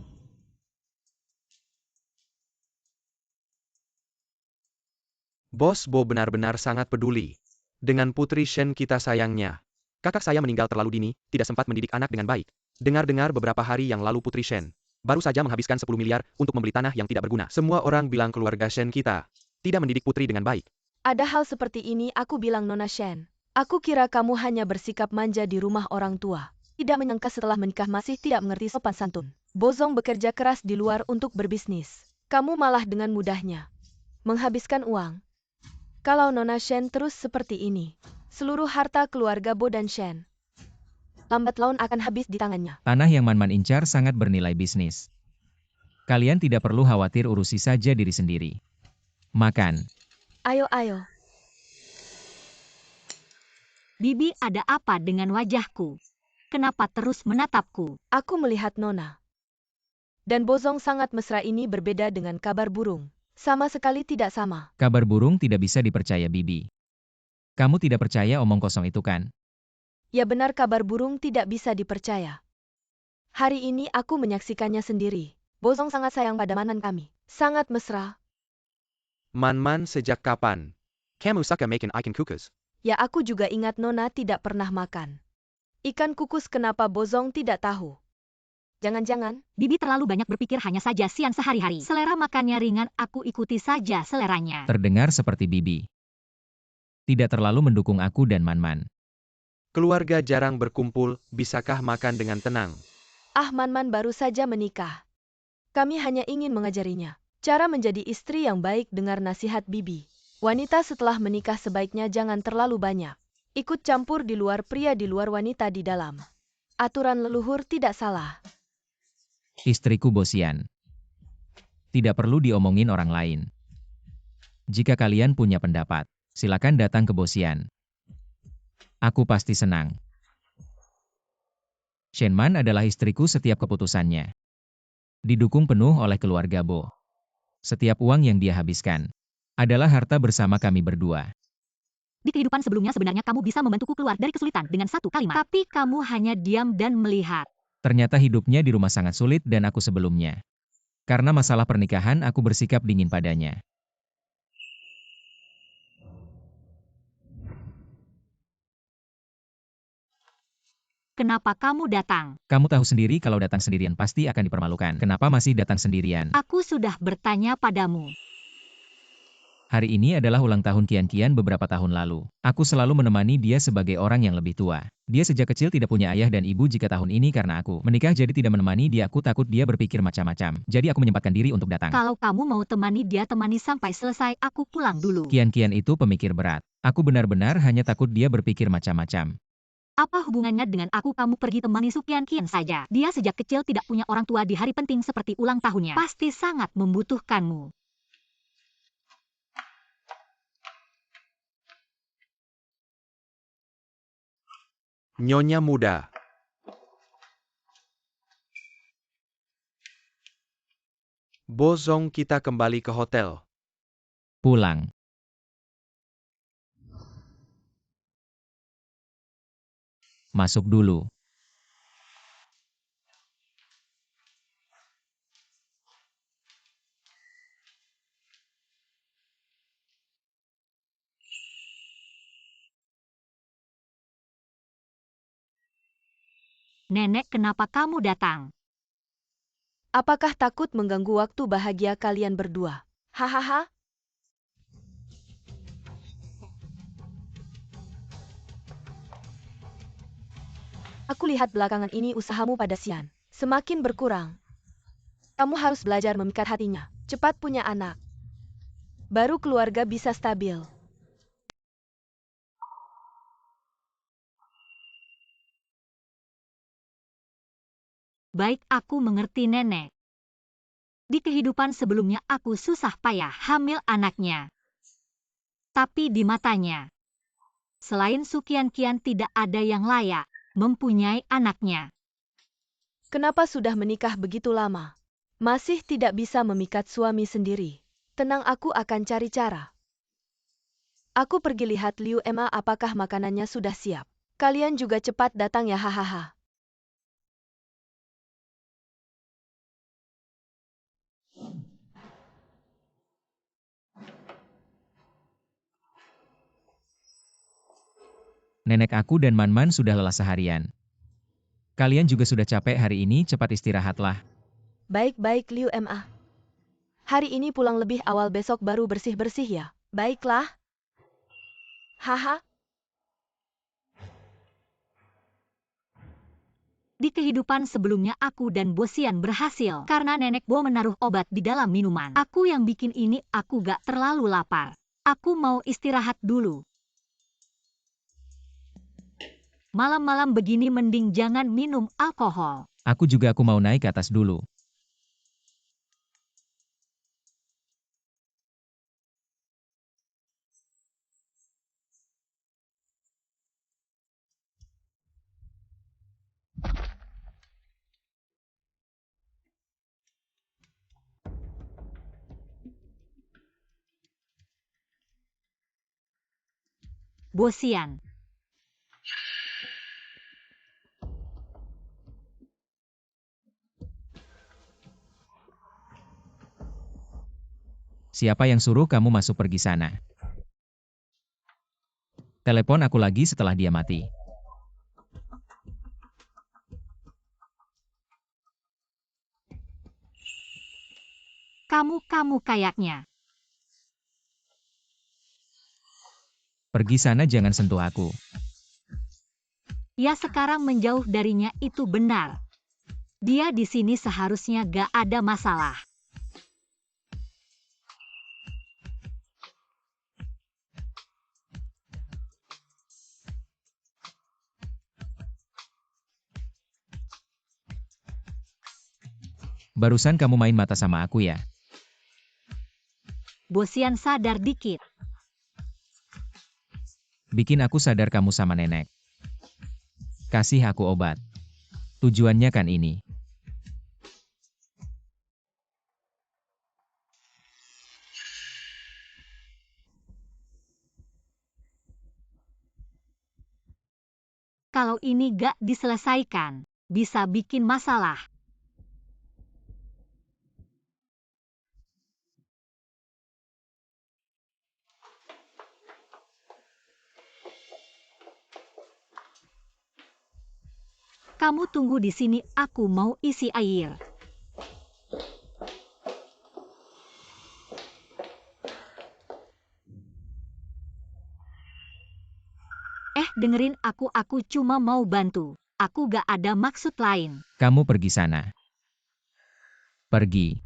Bos Bo benar-benar sangat peduli dengan putri Shen kita sayangnya. Kakak saya meninggal terlalu dini, tidak sempat mendidik anak dengan baik. Dengar-dengar beberapa hari yang lalu putri Shen baru saja menghabiskan 10 miliar untuk membeli tanah yang tidak berguna. Semua orang bilang keluarga Shen kita tidak mendidik putri dengan baik. Ada hal seperti ini, aku bilang Nona Shen. Aku kira kamu hanya bersikap manja di rumah orang tua. Tidak menyangka setelah menikah masih tidak mengerti sopan santun. Bozong bekerja keras di luar untuk berbisnis. Kamu malah dengan mudahnya menghabiskan uang. Kalau Nona Shen terus seperti ini, seluruh harta keluarga Bo dan Shen lambat laun akan habis di tangannya. Tanah yang Man incar sangat bernilai bisnis. Kalian tidak perlu khawatir, urusi saja diri sendiri. Makan. Ayo. Bibi, ada apa dengan wajahku? Kenapa terus menatapku? Aku melihat Nona. Dan Bozong sangat mesra, ini berbeda dengan kabar burung. Sama sekali tidak sama. Kabar burung tidak bisa dipercaya, Bibi. Kamu tidak percaya omong kosong itu kan? Ya benar, kabar burung tidak bisa dipercaya. Hari ini aku menyaksikannya sendiri. Bozong sangat sayang pada Man kami. Sangat mesra. Man, sejak kapan kamu suka making ikan kukus? Ya, aku juga ingat Nona tidak pernah makan ikan kukus. Kenapa Bozong tidak tahu? Jangan-jangan Bibi terlalu banyak berpikir, hanya saja Xian sehari-hari. Selera makannya ringan, aku ikuti saja seleranya. Terdengar seperti Bibi tidak terlalu mendukung aku dan Man. Keluarga jarang berkumpul, bisakah makan dengan tenang? Man baru saja menikah. Kami hanya ingin mengajarinya cara menjadi istri yang baik. Dengar nasihat Bibi. Wanita setelah menikah sebaiknya jangan terlalu banyak ikut campur di luar, pria di luar, wanita di dalam. Aturan leluhur tidak salah. Istriku Bosian. Tidak perlu diomongin orang lain. Jika kalian punya pendapat, silakan datang ke Bosian. Aku pasti senang. Shenman adalah istriku, setiap keputusannya didukung penuh oleh keluarga Bo. Setiap uang yang dia habiskan adalah harta bersama kami berdua. Di kehidupan sebelumnya sebenarnya kamu bisa membantuku keluar dari kesulitan dengan satu kalimat. Tapi kamu hanya diam dan melihat. Ternyata hidupnya di rumah sangat sulit dan aku sebelumnya. Karena masalah pernikahan aku bersikap dingin padanya. kenapa kamu datang? Kamu tahu sendiri kalau datang sendirian pasti akan dipermalukan. Kenapa masih datang sendirian? Aku sudah bertanya padamu. Hari ini adalah ulang tahun Qian beberapa tahun lalu. Aku selalu menemani dia sebagai orang yang lebih tua. Dia sejak kecil tidak punya ayah dan ibu jika tahun ini karena aku menikah jadi tidak menemani dia. Aku takut dia berpikir macam-macam. Jadi aku menyempatkan diri untuk datang. Kalau kamu mau temani dia, temani sampai selesai, aku pulang dulu. Qian itu pemikir berat. Aku benar-benar hanya takut dia berpikir macam-macam. Apa hubungannya dengan aku? Kamu pergi temani Sukian saja. Dia sejak kecil tidak punya orang tua di hari penting seperti ulang tahunnya. Pasti sangat membutuhkanmu. Nyonya muda. Bozong, kita kembali ke hotel. Pulang. Masuk dulu. Nenek, kenapa kamu datang? Apakah takut mengganggu waktu bahagia kalian berdua? Hahaha. Aku lihat belakangan ini usahamu pada Xian semakin berkurang. Kamu harus belajar memikat hatinya. Cepat punya anak. Baru keluarga bisa stabil. Baik, aku mengerti nenek. Di kehidupan sebelumnya aku susah payah hamil anaknya. Tapi di matanya, selain Sukian tidak ada yang layak mempunyai anaknya. Kenapa sudah menikah begitu lama? Masih tidak bisa memikat suami sendiri. Tenang, aku akan cari cara. Aku pergi lihat Liu Emma apakah makanannya sudah siap. Kalian juga cepat datang ya, hahaha. Nenek aku dan Man sudah lelah seharian. Kalian juga sudah capek hari ini, cepat istirahatlah. Baik-baik Liu Emma. Hari ini pulang lebih awal, besok baru bersih-bersih ya. Baiklah. Haha. Di kehidupan sebelumnya aku dan Bosian berhasil karena nenek Bo menaruh obat di dalam minuman. Aku yang bikin ini, aku gak terlalu lapar. Aku mau istirahat dulu. Malam-malam begini mending jangan minum alkohol. Aku mau naik ke atas dulu. Bosian. Siapa yang suruh kamu masuk pergi sana? Telepon aku lagi setelah dia mati. Kamu kayaknya. Pergi sana, jangan sentuh aku. Ya, sekarang menjauh darinya itu benar. Dia di sini seharusnya gak ada masalah. Barusan kamu main mata sama aku ya? Bosian sadar dikit. Bikin aku sadar kamu sama nenek. Kasih aku obat. Tujuannya kan ini. Kalau ini gak diselesaikan, bisa bikin masalah. Kamu tunggu di sini, aku mau isi air. Dengerin aku cuma mau bantu. Aku gak ada maksud lain. Kamu pergi sana. Pergi.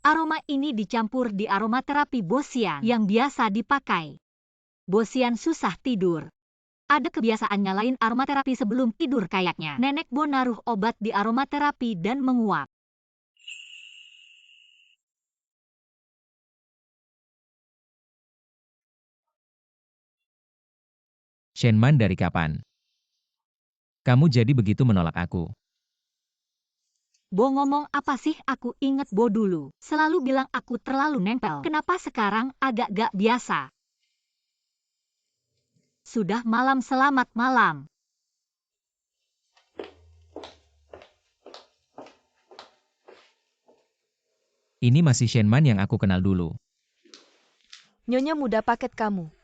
Aroma ini dicampur di aromaterapi Bosian yang biasa dipakai. Bosian susah tidur. Ada kebiasaannya lain aromaterapi sebelum tidur kayaknya. Nenek Bo naruh obat di aromaterapi dan menguap. Shenman dari kapan? Kamu jadi begitu menolak aku. Bo ngomong apa sih? Aku inget Bo dulu. Selalu bilang aku terlalu nempel. Kenapa sekarang agak gak biasa? Sudah malam, selamat malam. Ini masih Shenman yang aku kenal dulu. Nyonya muda paket kamu.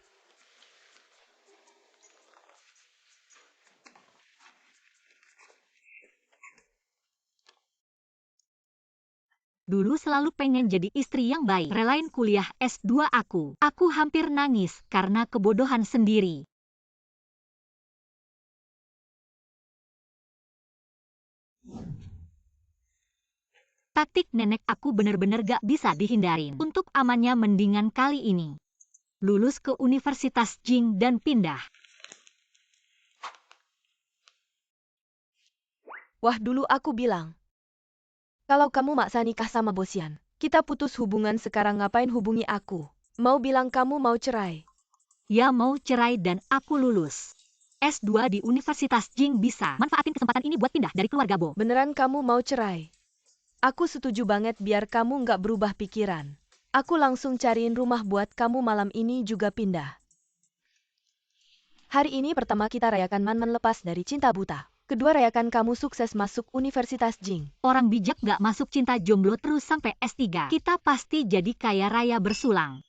Dulu selalu pengen jadi istri yang baik. Relain kuliah S2 aku. Aku hampir nangis karena kebodohan sendiri. Taktik nenek aku bener-bener gak bisa dihindarin. Untuk amannya mendingan kali ini lulus ke Universitas Jing dan pindah. Wah, dulu aku bilang, kalau kamu maksa nikah sama Bosian, kita putus hubungan. Sekarang ngapain hubungi aku? Mau bilang kamu mau cerai? Ya mau cerai dan aku lulus S2 di Universitas Jing bisa. Manfaatin kesempatan ini buat pindah dari keluarga Bo. Beneran kamu mau cerai? Aku setuju banget biar kamu nggak berubah pikiran. Aku langsung cariin rumah buat kamu malam ini juga pindah. Hari ini pertama kita rayakan Man lepas dari cinta buta. Kedua rayakan kamu sukses masuk Universitas Jing. Orang bijak gak masuk cinta jomblo terus sampai S3. Kita pasti jadi kaya raya bersulang.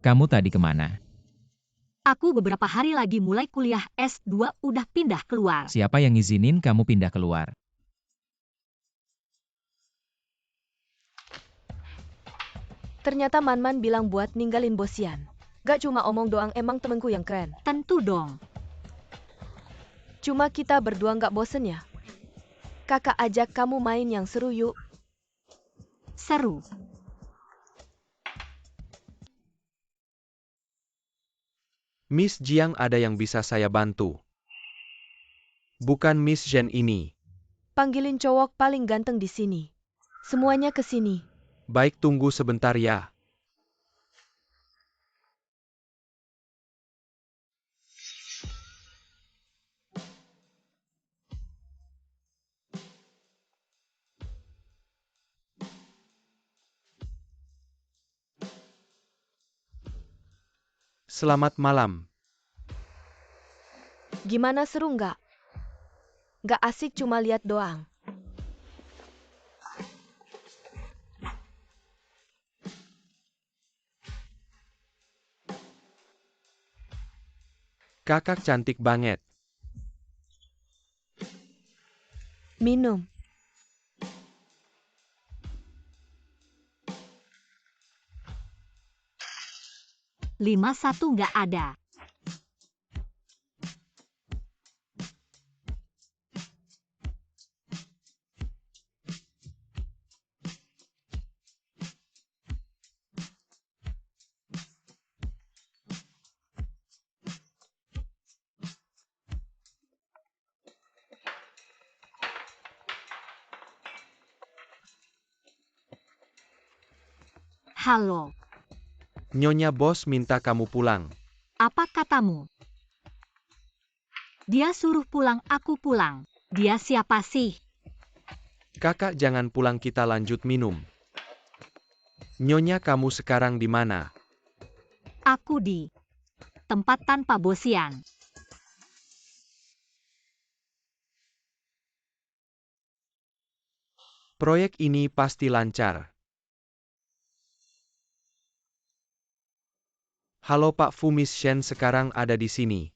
Kamu tadi kemana? Aku beberapa hari lagi mulai kuliah S2 udah pindah keluar. Siapa yang ngizinin kamu pindah keluar? Ternyata Man bilang buat ninggalin Bosian. Gak cuma omong doang, emang temenku yang keren. Tentu dong. Cuma kita berdua nggak bosen ya? Kakak ajak kamu main yang seru yuk. Seru. Miss Jiang, ada yang bisa saya bantu? Bukan Miss Zhen ini. Panggilin cowok paling ganteng di sini. Semuanya ke sini. Baik, tunggu sebentar ya. Selamat malam. Gimana, seru nggak? Nggak asik cuma lihat doang. Kakak cantik banget. Minum. Lima satu nggak ada. Halo, Nyonya bos minta kamu pulang. apa katamu? Dia suruh pulang, aku pulang. Dia siapa sih? Kakak jangan pulang, kita lanjut minum. Nyonya kamu sekarang di mana? Aku di tempat tanpa bosian. Proyek ini pasti lancar. Halo Pak Fu, Miss Shen sekarang ada di sini.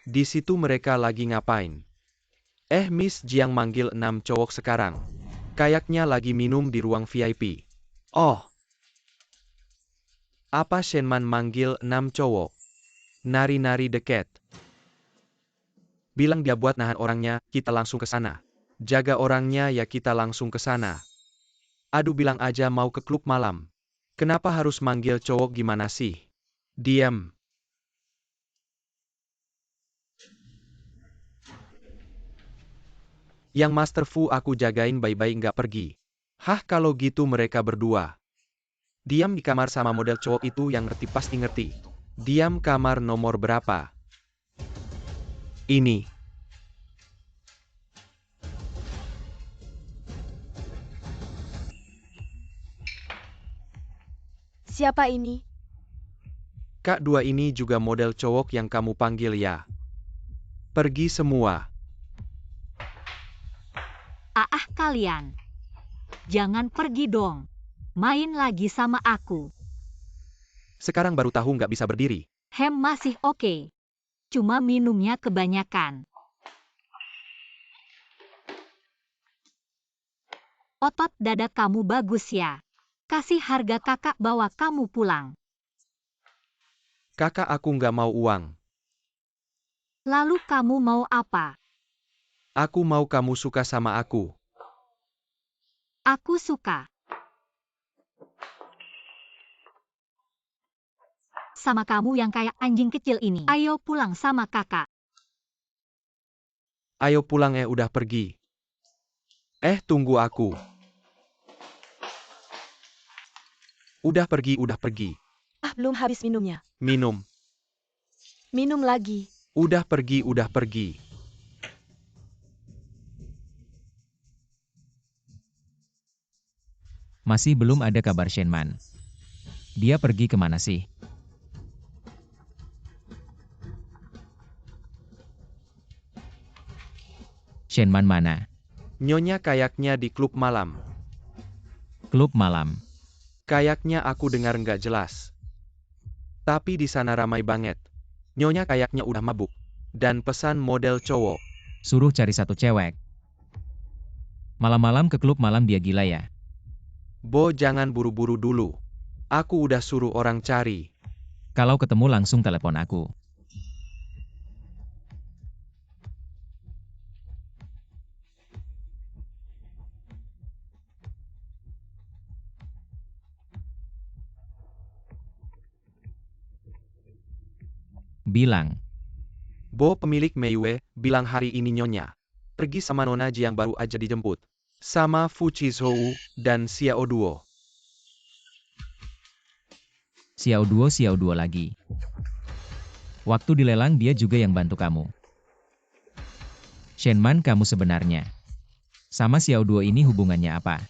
Di situ mereka lagi ngapain? Miss Jiang manggil 6 cowok sekarang. Kayaknya lagi minum di ruang VIP. Oh. Apa Shenman manggil 6 cowok? Nari-nari deket. Bilang dia buat nahan orangnya, kita langsung ke sana. Jaga orangnya ya, kita langsung ke sana. Aduh, bilang aja mau ke klub malam. Kenapa harus manggil cowok, gimana sih? Diam. Yang Master Fu aku jagain baik-baik nggak pergi. Hah, kalau gitu mereka berdua. Diam di kamar sama model cowok itu, yang ngerti pasti ngerti. Diam, kamar nomor berapa? Ini. Siapa ini? Kak dua ini juga model cowok yang kamu panggil ya? Pergi semua. Kalian. Jangan pergi dong. Main lagi sama aku. Sekarang baru tahu nggak bisa berdiri. Masih oke. Cuma minumnya kebanyakan. Otot dada kamu bagus ya. Kasih harga kakak bawa kamu pulang. Kakak, aku nggak mau uang. Lalu kamu mau apa? Aku mau kamu suka sama aku. Aku suka. Sama kamu yang kayak anjing kecil ini. Ayo pulang sama kakak. Ayo pulang, udah pergi. Tunggu aku. Udah pergi, udah pergi. Belum habis minumnya. Minum. Minum lagi. Udah pergi, udah pergi. Masih belum ada kabar Shenman. Dia pergi kemana sih? Shenman mana? Nyonya kayaknya di klub malam. Klub malam. Kayaknya aku dengar nggak jelas. Tapi di sana ramai banget. Nyonya kayaknya udah mabuk. Dan pesan model cowok. Suruh cari satu cewek. Malam-malam ke klub malam, dia gila ya? Bo, jangan buru-buru dulu. Aku udah suruh orang cari. Kalau ketemu langsung telepon aku. Bilang. Bo, pemilik Meiwe, bilang hari ini Nyonya pergi sama Nona Ji yang baru aja dijemput. Sama Fu Chizhou dan Xiao Duo. Xiao Duo lagi. Waktu dilelang dia juga yang bantu kamu. Shenman, kamu sebenarnya sama Xiao Duo ini hubungannya apa?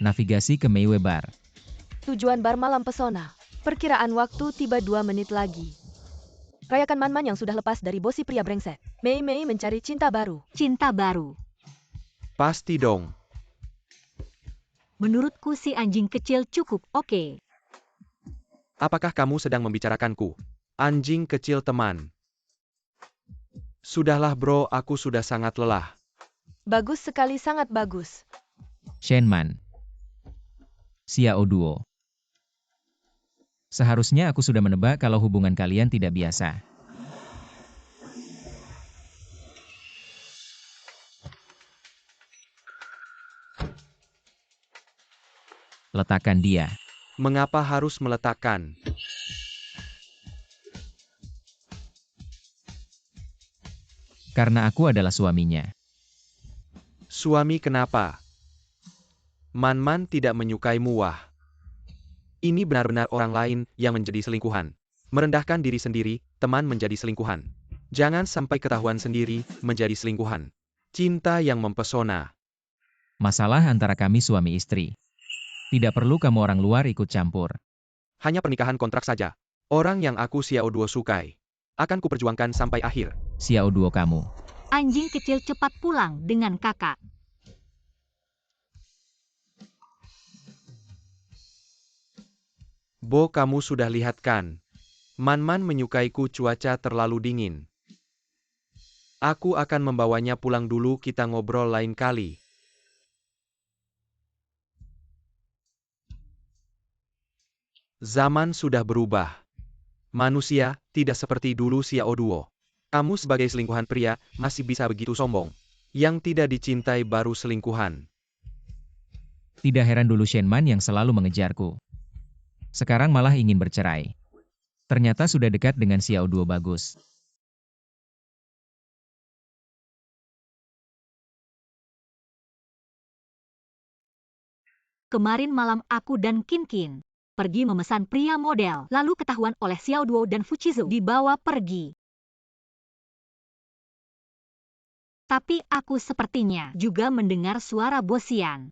Navigasi ke Meiwe Bar. Tujuan bar malam pesona. Perkiraan waktu tiba 2 menit lagi. Rayakan Man-Man yang sudah lepas dari bosi pria brengsek. Mei mencari cinta baru. Cinta baru. Pasti dong. Menurutku si anjing kecil cukup oke. Apakah kamu sedang membicarakanku? Anjing kecil teman. Sudahlah bro, aku sudah sangat lelah. Bagus sekali, sangat bagus. Shenman. Xiao Duo. Seharusnya aku sudah menebak kalau hubungan kalian tidak biasa. Letakkan dia. Mengapa harus meletakkan? Karena aku adalah suaminya. Suami kenapa? Man tidak menyukaimu wah. Ini benar-benar orang lain yang menjadi selingkuhan. Merendahkan diri sendiri, teman menjadi selingkuhan. Jangan sampai ketahuan sendiri, menjadi selingkuhan. Cinta yang mempesona. Masalah antara kami suami istri. Tidak perlu kamu orang luar ikut campur. Hanya pernikahan kontrak saja. Orang yang aku Xiao Duo sukai. Akan kuperjuangkan sampai akhir. Xiao Duo kamu. Anjing kecil cepat pulang dengan kakak. Bo, kamu sudah lihat kan? Man menyukaiku cuaca terlalu dingin. Aku akan membawanya pulang dulu, kita ngobrol lain kali. Zaman sudah berubah. Manusia, tidak seperti dulu Xiao Duo. Kamu sebagai selingkuhan pria, masih bisa begitu sombong. Yang tidak dicintai baru selingkuhan. Tidak heran dulu Shenman yang selalu mengejarku. Sekarang malah ingin bercerai. Ternyata sudah dekat dengan Xiao Duo bagus. Kemarin malam aku dan Kin pergi memesan pria model, lalu ketahuan oleh Xiao Duo dan Fuchizu dibawa pergi. Tapi aku sepertinya juga mendengar suara Bosian.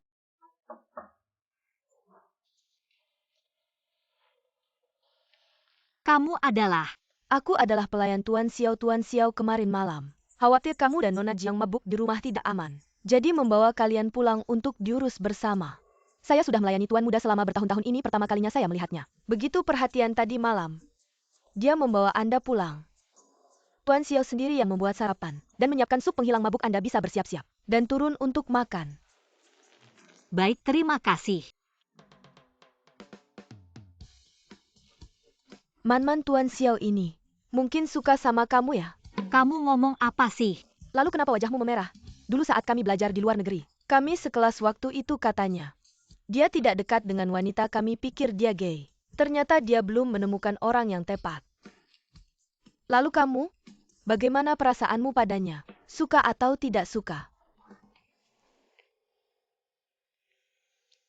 Kamu adalah... Aku adalah pelayan Tuan Xiao kemarin malam. Khawatir kamu dan Nona Jiang mabuk di rumah tidak aman. Jadi membawa kalian pulang untuk diurus bersama. Saya sudah melayani Tuan Muda selama bertahun-tahun ini, pertama kalinya saya melihatnya. Begitu perhatian tadi malam. Dia membawa Anda pulang. Tuan Xiao sendiri yang membuat sarapan dan menyiapkan sup penghilang mabuk, Anda bisa bersiap-siap. Dan turun untuk makan. Baik, terima kasih. Man Tuan Xiao ini mungkin suka sama kamu ya? Kamu ngomong apa sih? Lalu kenapa wajahmu memerah? Dulu saat kami belajar di luar negeri, kami sekelas waktu itu katanya. Dia tidak dekat dengan wanita, kami pikir dia gay. Ternyata dia belum menemukan orang yang tepat. Lalu kamu? Bagaimana perasaanmu padanya? Suka atau tidak suka?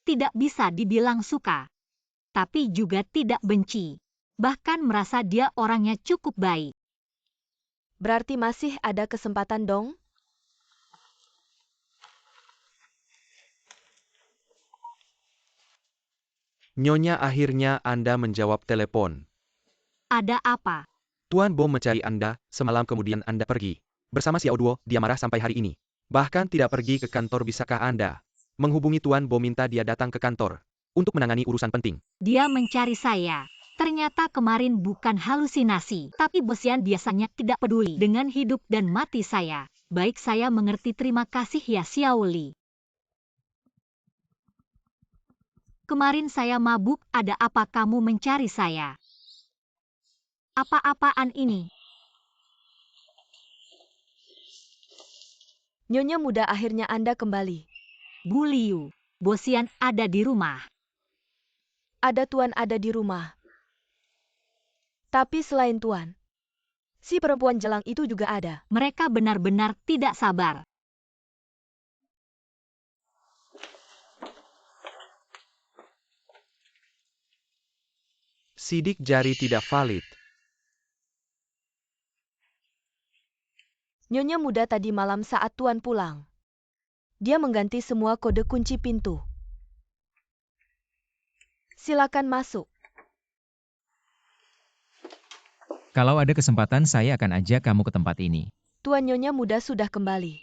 Tidak bisa dibilang suka. Tapi juga tidak benci. Bahkan merasa dia orangnya cukup baik. Berarti masih ada kesempatan dong? Nyonya, akhirnya Anda menjawab telepon. Ada apa? Tuan Bo mencari Anda, semalam kemudian Anda pergi. Bersama Xiao Duo, dia marah sampai hari ini. Bahkan tidak pergi ke kantor, bisakah Anda menghubungi Tuan Bo minta dia datang ke kantor untuk menangani urusan penting? Dia mencari saya. Ternyata kemarin bukan halusinasi, tapi Bosian biasanya tidak peduli dengan hidup dan mati saya. Baik, saya mengerti, terima kasih ya Xiao Li. Kemarin saya mabuk, ada apa kamu mencari saya? Apa-apaan ini? Nyonya muda, akhirnya Anda kembali. Bu Liu, Bosian ada di rumah. Ada Tuan ada di rumah. Tapi selain Tuan, si perempuan jelang itu juga ada. Mereka benar-benar tidak sabar. Sidik jari tidak valid. Nyonya muda tadi malam saat Tuan pulang. Dia mengganti semua kode kunci pintu. Silakan masuk. Kalau ada kesempatan saya akan ajak kamu ke tempat ini. Tuan Nyonya muda sudah kembali.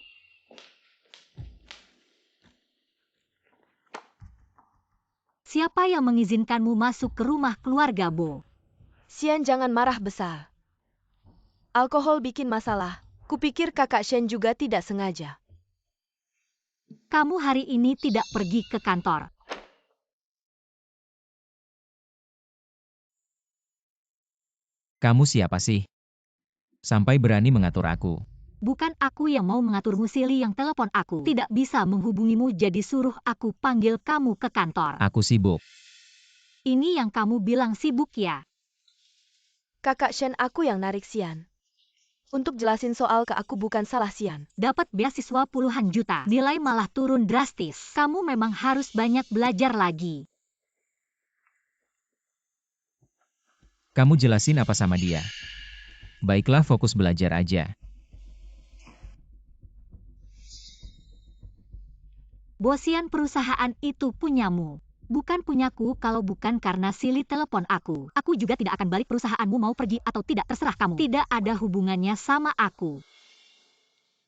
Siapa yang mengizinkanmu masuk ke rumah keluarga Bo? Xian, jangan marah besar. Alkohol bikin masalah. Kupikir kakak Shen juga tidak sengaja. Kamu hari ini tidak pergi ke kantor. Kamu siapa sih? Sampai berani mengatur aku. Bukan aku yang mau mengaturmu, Sili yang telepon aku. Tidak bisa menghubungimu, jadi suruh aku panggil kamu ke kantor. Aku sibuk. Ini yang kamu bilang sibuk ya? Kakak Shen, aku yang narik Xian. Untuk jelasin soal ke aku bukan salah Xian. Dapat beasiswa puluhan juta, nilai malah turun drastis. Kamu memang harus banyak belajar lagi. Kamu jelasin apa sama dia? Baiklah, fokus belajar aja. Bosian, perusahaan itu punyamu. Bukan punyaku. Kalau bukan karena Silly telepon aku juga tidak akan balik. Perusahaanmu mau pergi atau tidak terserah kamu. Tidak ada hubungannya sama aku.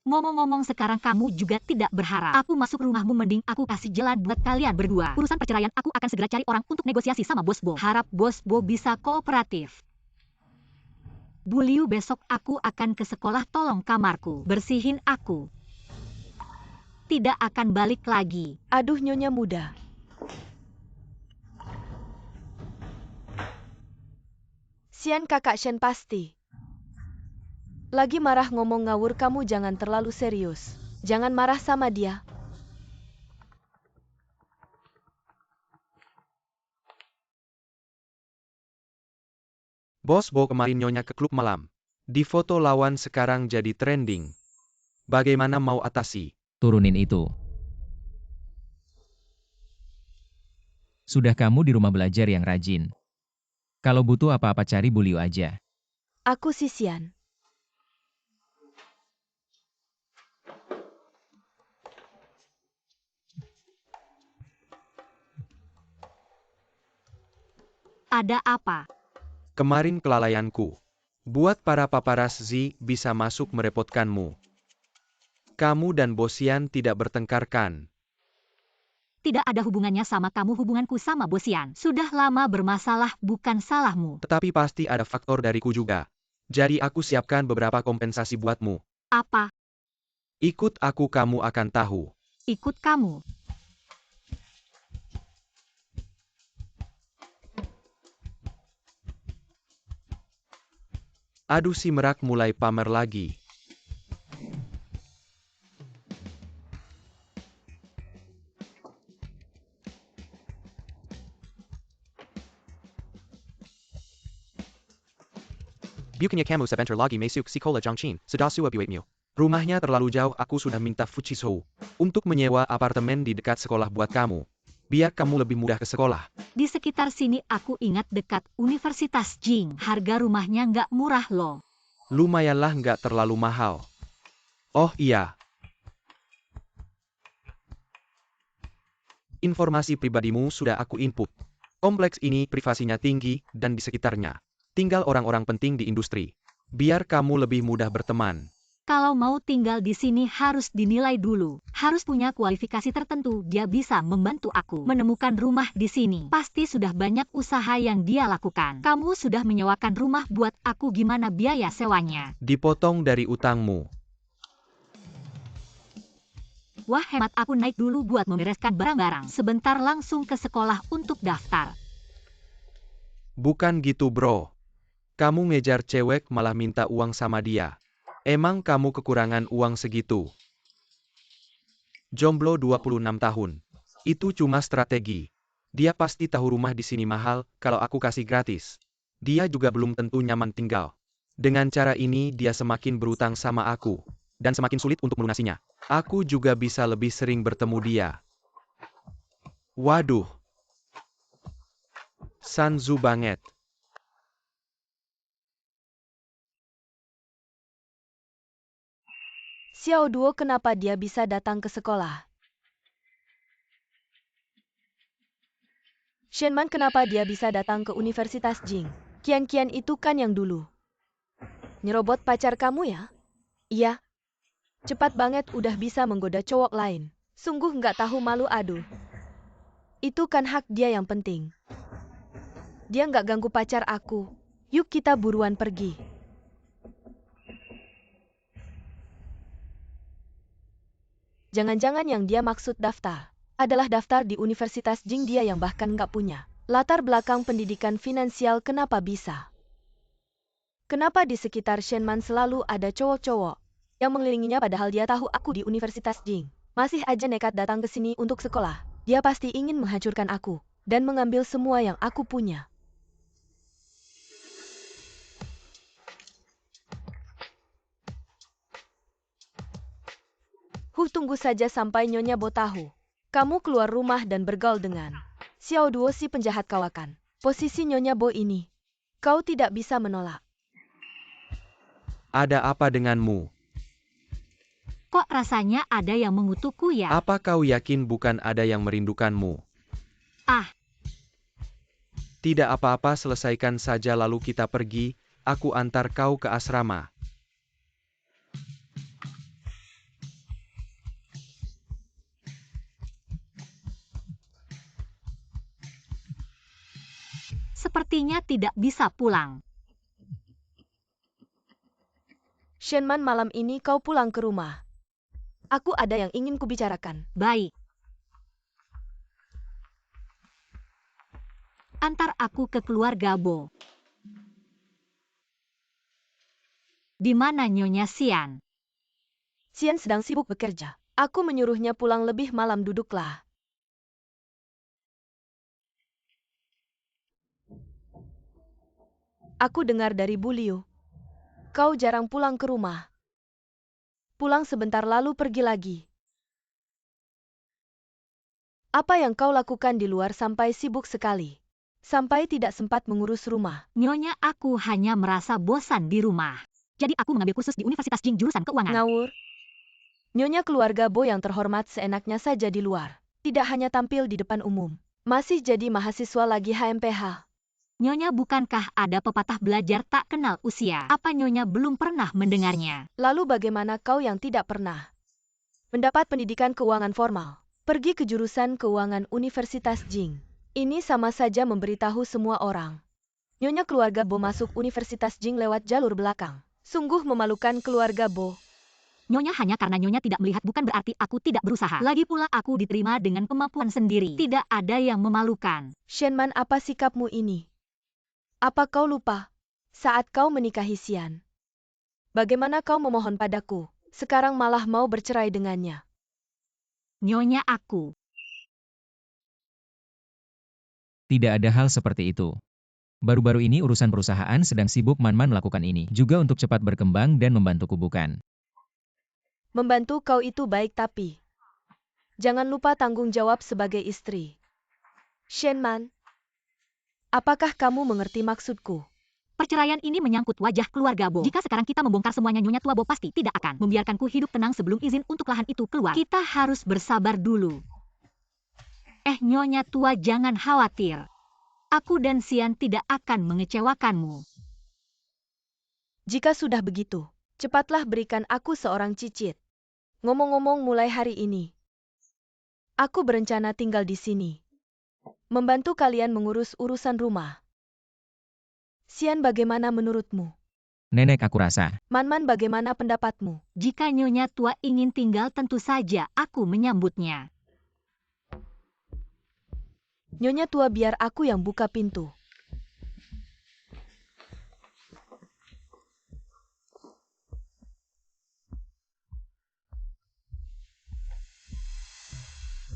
Ngomong-ngomong, sekarang kamu juga tidak berharap aku masuk rumahmu. Mending aku kasih jalan buat kalian berdua. Urusan perceraian aku akan segera cari orang untuk negosiasi sama Bos Bo. Harap Bos Bo bisa kooperatif. Bu Liu, besok aku akan ke sekolah. Tolong kamarku, bersihin aku. Tidak akan balik lagi. Aduh, nyonya muda. Xian, kakak Shen pasti lagi marah ngomong ngawur. Kamu jangan terlalu serius. Jangan marah sama dia. Bos Bo kemarin nyonya ke klub malam. Di foto lawan sekarang jadi trending. Bagaimana mau atasi? Turunin itu. Sudah, kamu di rumah belajar yang rajin. Kalau butuh apa-apa cari Bu Liu aja. Aku si Xian. Ada apa? Kemarin kelalaianku. Buat para paparazzi bisa masuk merepotkanmu. Kamu dan Bosian tidak bertengkar kan? Tidak ada hubungannya sama kamu. Hubunganku sama Bosian sudah lama bermasalah, bukan salahmu. Tetapi pasti ada faktor dariku juga. Jadi aku siapkan beberapa kompensasi buatmu. Apa? Ikut aku, kamu akan tahu. Ikut kamu? Aduh, si merak mulai pamer lagi. Bukannya kamu sebentar lagi masuk sekolah Zhangqin, sudah sua buatmu. Rumahnya terlalu jauh. Aku sudah minta Fuchisou untuk menyewa apartemen di dekat sekolah buat kamu. Biar kamu lebih mudah ke sekolah. Di sekitar sini aku ingat dekat Universitas Jing. Harga rumahnya nggak murah loh. Lumayanlah, nggak terlalu mahal. Oh iya. Informasi pribadimu sudah aku input. Kompleks ini privasinya tinggi dan di sekitarnya tinggal orang-orang penting di industri. Biar kamu lebih mudah berteman. Kalau mau tinggal di sini harus dinilai dulu. Harus punya kualifikasi tertentu. Dia bisa membantu aku menemukan rumah di sini. Pasti sudah banyak usaha yang dia lakukan. Kamu sudah menyewakan rumah buat aku. Gimana biaya sewanya? Dipotong dari utangmu. Wah, hemat. Aku naik dulu buat membereskan barang-barang. Sebentar langsung ke sekolah untuk daftar. Bukan gitu, bro. Kamu ngejar cewek malah minta uang sama dia. Emang kamu kekurangan uang segitu? Jomblo 26 tahun. Itu cuma strategi. Dia pasti tahu rumah di sini mahal, kalau aku kasih gratis. Dia juga belum tentu nyaman tinggal. Dengan cara ini dia semakin berutang sama aku. Dan semakin sulit untuk melunasinya. Aku juga bisa lebih sering bertemu dia. Waduh. Sanzu banget. Xiao Duo, kenapa dia bisa datang ke sekolah? Shenman, kenapa dia bisa datang ke Universitas Jing? Kian-Kian itu kan yang dulu nyerobot pacar kamu ya? Iya. Cepat banget udah bisa menggoda cowok lain. Sungguh nggak tahu malu. Aduh. Itu kan hak dia yang penting. Dia nggak ganggu pacar aku. Yuk kita buruan pergi. Jangan-jangan yang dia maksud daftar adalah daftar di Universitas Jing. Dia yang bahkan nggak punya latar belakang pendidikan finansial. Kenapa bisa? Kenapa di sekitar Shenman selalu ada cowok-cowok yang mengelilinginya padahal dia tahu aku di Universitas Jing? Masih aja nekat datang ke sini untuk sekolah. Dia pasti ingin menghancurkan aku dan mengambil semua yang aku punya. Tunggu saja sampai Nyonya Bo tahu. Kamu keluar rumah dan bergaul dengan Xiao Duo si penjahat kawakan. Posisi Nyonya Bo ini, kau tidak bisa menolak. Ada apa denganmu? Kok rasanya ada yang mengutukku ya? Apa kau yakin bukan ada yang merindukanmu? Ah, Tidak apa-apa, selesaikan saja lalu kita pergi, aku antar kau ke asrama. sepertinya tidak bisa pulang. Shenman, malam ini kau pulang ke rumah. Aku ada yang ingin kubicarakan. Baik. Antar aku ke keluarga Bo. Di mana Nyonya Xian? Xian sedang sibuk bekerja. Aku menyuruhnya pulang lebih malam, duduklah. Aku dengar dari Bu Liu. Kau jarang pulang ke rumah. Pulang sebentar lalu pergi lagi. Apa yang kau lakukan di luar sampai sibuk sekali? Sampai tidak sempat mengurus rumah. Nyonya, aku hanya merasa bosan di rumah. Jadi aku mengambil kursus di Universitas Jing jurusan keuangan. Ngawur. Nyonya keluarga Bo yang terhormat seenaknya saja di luar. Tidak hanya tampil di depan umum. Masih jadi mahasiswa lagi HMPH. Nyonya, bukankah ada pepatah belajar tak kenal usia? Apa Nyonya belum pernah mendengarnya? Lalu bagaimana kau yang tidak pernah mendapat pendidikan keuangan formal? Pergi ke jurusan keuangan Universitas Jing. Ini sama saja memberitahu semua orang. Nyonya keluarga Bo masuk Universitas Jing lewat jalur belakang. Sungguh memalukan keluarga Bo. Nyonya, hanya karena Nyonya tidak melihat bukan berarti aku tidak berusaha. Lagi pula aku diterima dengan kemampuan sendiri. Tidak ada yang memalukan. Shenman, apa sikapmu ini? Apa kau lupa saat kau menikahi Xian? Bagaimana kau memohon padaku, sekarang malah mau bercerai dengannya? Nyonya, aku. Tidak ada hal seperti itu. Baru-baru ini urusan perusahaan sedang sibuk, Man-Man melakukan ini juga untuk cepat berkembang dan membantuku, bukan? Membantu kau itu baik, tapi jangan lupa tanggung jawab sebagai istri. Shenman, apakah kamu mengerti maksudku? Perceraian ini menyangkut wajah keluarga Bo. Jika sekarang kita membongkar semuanya, Nyonya tua Bo pasti tidak akan membiarkanku hidup tenang sebelum izin untuk lahan itu keluar. Kita harus bersabar dulu. Nyonya tua, jangan khawatir. Aku dan Xian tidak akan mengecewakanmu. Jika sudah begitu, cepatlah berikan aku seorang cicit. Ngomong-ngomong, mulai hari ini, aku berencana tinggal di sini. Membantu kalian mengurus urusan rumah. Xian, bagaimana menurutmu? Nenek, aku rasa. Man-Man, bagaimana pendapatmu? Jika Nyonya tua ingin tinggal, tentu saja aku menyambutnya. Nyonya tua, biar aku yang buka pintu.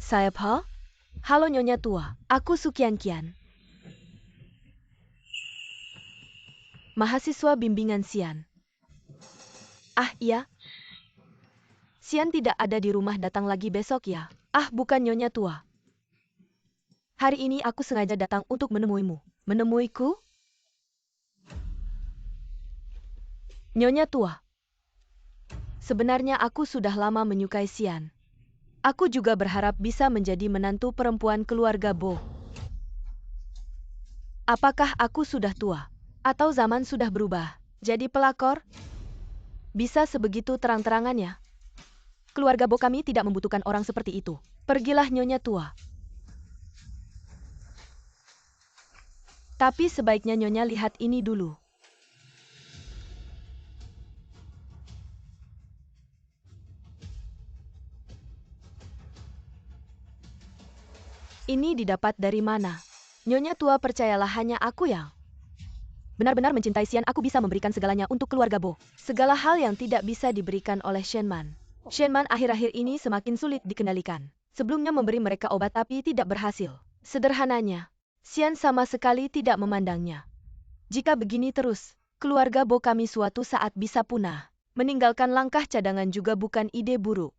Sayap. Halo Nyonya tua, aku Sukian-kian. Mahasiswa bimbingan Xian. Ah iya? Xian tidak ada di rumah, datang lagi besok ya? Ah, bukan Nyonya tua. Hari ini aku sengaja datang untuk menemuimu. Menemuiku? Nyonya tua. Sebenarnya aku sudah lama menyukai Xian. Aku juga berharap bisa menjadi menantu perempuan keluarga Bo. Apakah aku sudah tua? Atau zaman sudah berubah? Jadi pelakor? Bisa sebegitu terang-terangannya? Keluarga Bo kami tidak membutuhkan orang seperti itu. Pergilah Nyonya tua. Tapi sebaiknya Nyonya lihat ini dulu. Ini didapat dari mana? Nyonya tua, percayalah, hanya aku yang benar-benar mencintai Xian. Aku bisa memberikan segalanya untuk keluarga Bo. Segala hal yang tidak bisa diberikan oleh Shenman. Shenman akhir-akhir ini semakin sulit dikendalikan. Sebelumnya memberi mereka obat tapi tidak berhasil. Sederhananya, Xian sama sekali tidak memandangnya. Jika begini terus, keluarga Bo kami suatu saat bisa punah. Meninggalkan langkah cadangan juga bukan ide buruk.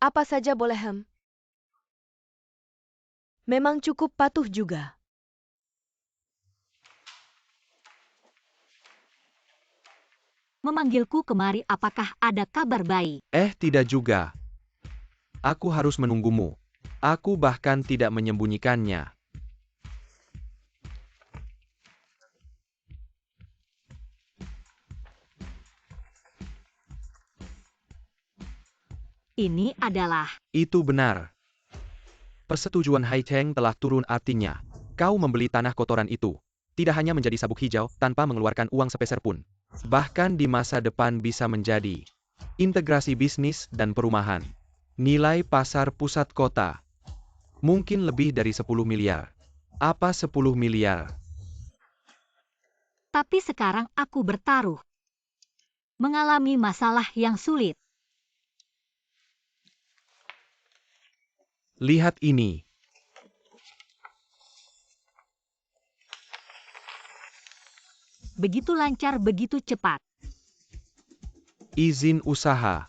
Apa saja boleh Memang cukup patuh juga. Memanggilku kemari apakah ada kabar baik? Tidak juga. Aku harus menunggumu. Aku bahkan tidak menyembunyikannya. Ini adalah... Itu benar. Persetujuan Hai Cheng telah turun artinya. Kau membeli tanah kotoran itu. Tidak hanya menjadi sabuk hijau tanpa mengeluarkan uang sepeser pun. Bahkan di masa depan bisa menjadi integrasi bisnis dan perumahan. Nilai pasar pusat kota. Mungkin lebih dari 10 miliar. Apa 10 miliar? Tapi sekarang aku bertaruh. Mengalami masalah yang sulit. Lihat ini. Begitu lancar, begitu cepat. Izin usaha.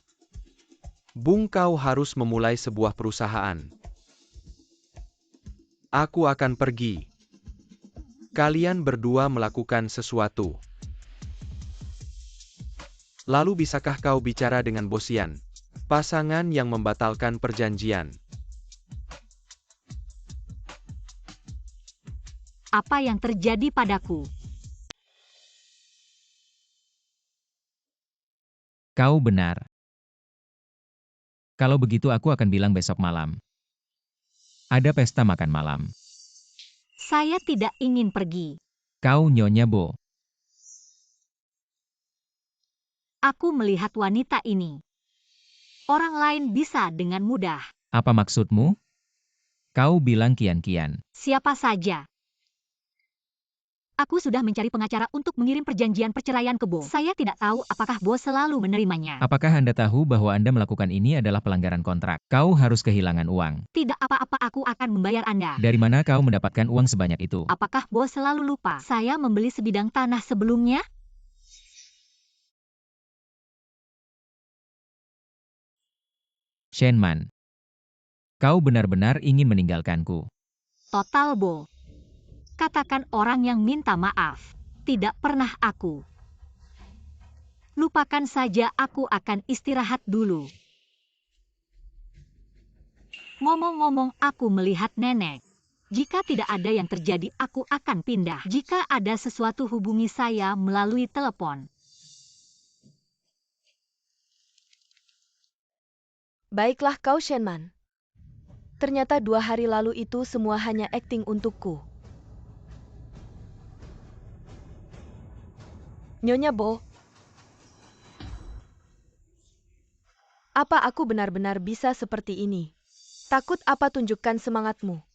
Bung, kau harus memulai sebuah perusahaan. Aku akan pergi. Kalian berdua melakukan sesuatu. Lalu bisakah kau bicara dengan Bosian? Pasangan yang membatalkan perjanjian. Apa yang terjadi padaku? Kau benar. Kalau begitu aku akan bilang besok malam. Ada pesta makan malam. Saya tidak ingin pergi. Kau Nyonya Bo. Aku melihat wanita ini. Orang lain bisa dengan mudah. Apa maksudmu? Kau bilang kian-kian. Siapa saja. Aku sudah mencari pengacara untuk mengirim perjanjian perceraian ke Bo. Saya tidak tahu apakah Bo selalu menerimanya. Apakah Anda tahu bahwa Anda melakukan ini adalah pelanggaran kontrak? Kau harus kehilangan uang. Tidak apa-apa, aku akan membayar Anda. Dari mana kau mendapatkan uang sebanyak itu? Apakah Bo selalu lupa? Saya membeli sebidang tanah sebelumnya? Shenman. Kau benar-benar ingin meninggalkanku. Total Bo. Katakan orang yang minta maaf. Tidak pernah aku. Lupakan saja, aku akan istirahat dulu. Ngomong-ngomong, aku melihat nenek. Jika tidak ada yang terjadi, aku akan pindah. Jika ada sesuatu, hubungi saya melalui telepon. Baiklah kau Shenman. Ternyata 2 hari lalu itu semua hanya akting untukku. Nyonya Bo. Apa aku benar-benar bisa seperti ini? Takut apa, tunjukkan semangatmu.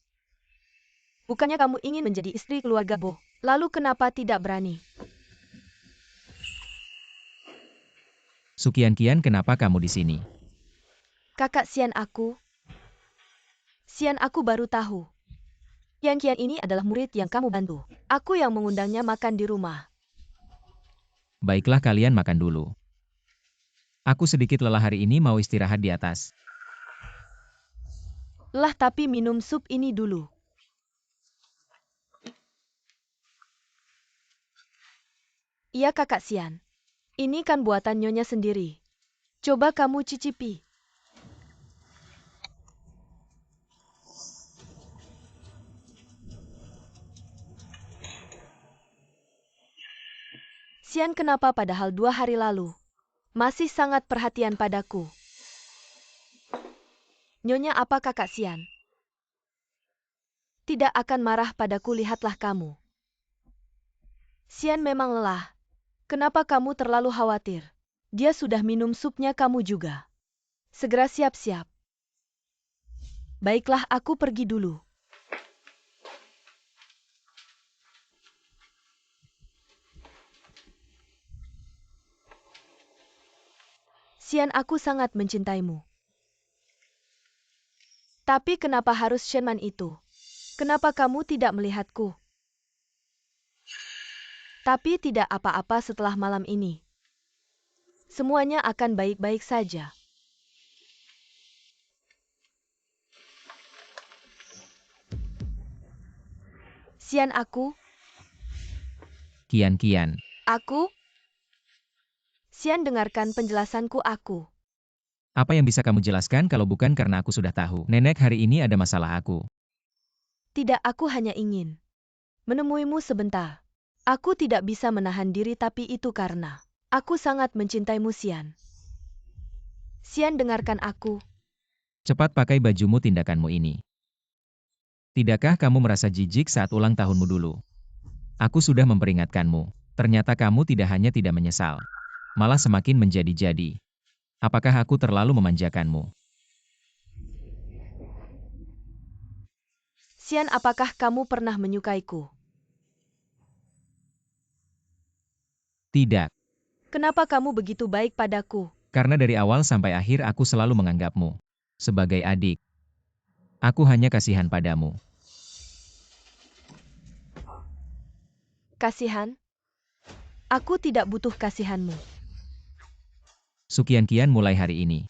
Bukannya kamu ingin menjadi istri keluarga Bo? Lalu kenapa tidak berani? Sukian-kian, kenapa kamu di sini? Kakak Sian aku baru tahu. Kian ini adalah murid yang kamu bantu. Aku yang mengundangnya makan di rumah. Baiklah, kalian makan dulu. Aku sedikit lelah hari ini, mau istirahat di atas. Lah, tapi minum sup ini dulu. Iya kakak Sian. Ini kan buatan Nyonya sendiri. Coba kamu cicipi. Sian kenapa padahal 2 hari lalu masih sangat perhatian padaku. Nyonya, apa kakak Sian tidak akan marah padaku? Lihatlah kamu. Sian memang lelah. Kenapa kamu terlalu khawatir? Dia sudah minum supnya, kamu juga. Segera siap-siap. Baiklah, aku pergi dulu. Sian, aku sangat mencintaimu. Tapi kenapa harus Shenman itu? Kenapa kamu tidak melihatku? Tapi tidak apa-apa, setelah malam ini semuanya akan baik-baik saja. Sian aku, Kian. aku. Sian dengarkan penjelasanku aku. Apa yang bisa kamu jelaskan kalau bukan karena aku sudah tahu? Nenek, hari ini ada masalah aku. Tidak, aku hanya ingin menemuimu sebentar. Aku tidak bisa menahan diri, tapi itu karena aku sangat mencintaimu, Sian. Sian dengarkan aku. Cepat pakai bajumu, tindakanmu ini. Tidakkah kamu merasa jijik saat ulang tahunmu dulu? Aku sudah memperingatkanmu. Ternyata kamu tidak hanya tidak menyesal, malah semakin menjadi-jadi. Apakah aku terlalu memanjakanmu? Sian, apakah kamu pernah menyukaiku? Tidak, Kenapa kamu begitu baik padaku? karena dari awal sampai akhir aku selalu menganggapmu sebagai adik. Aku hanya kasihan padamu. Kasihan? Aku tidak butuh kasihanmu. Sukian mulai hari ini.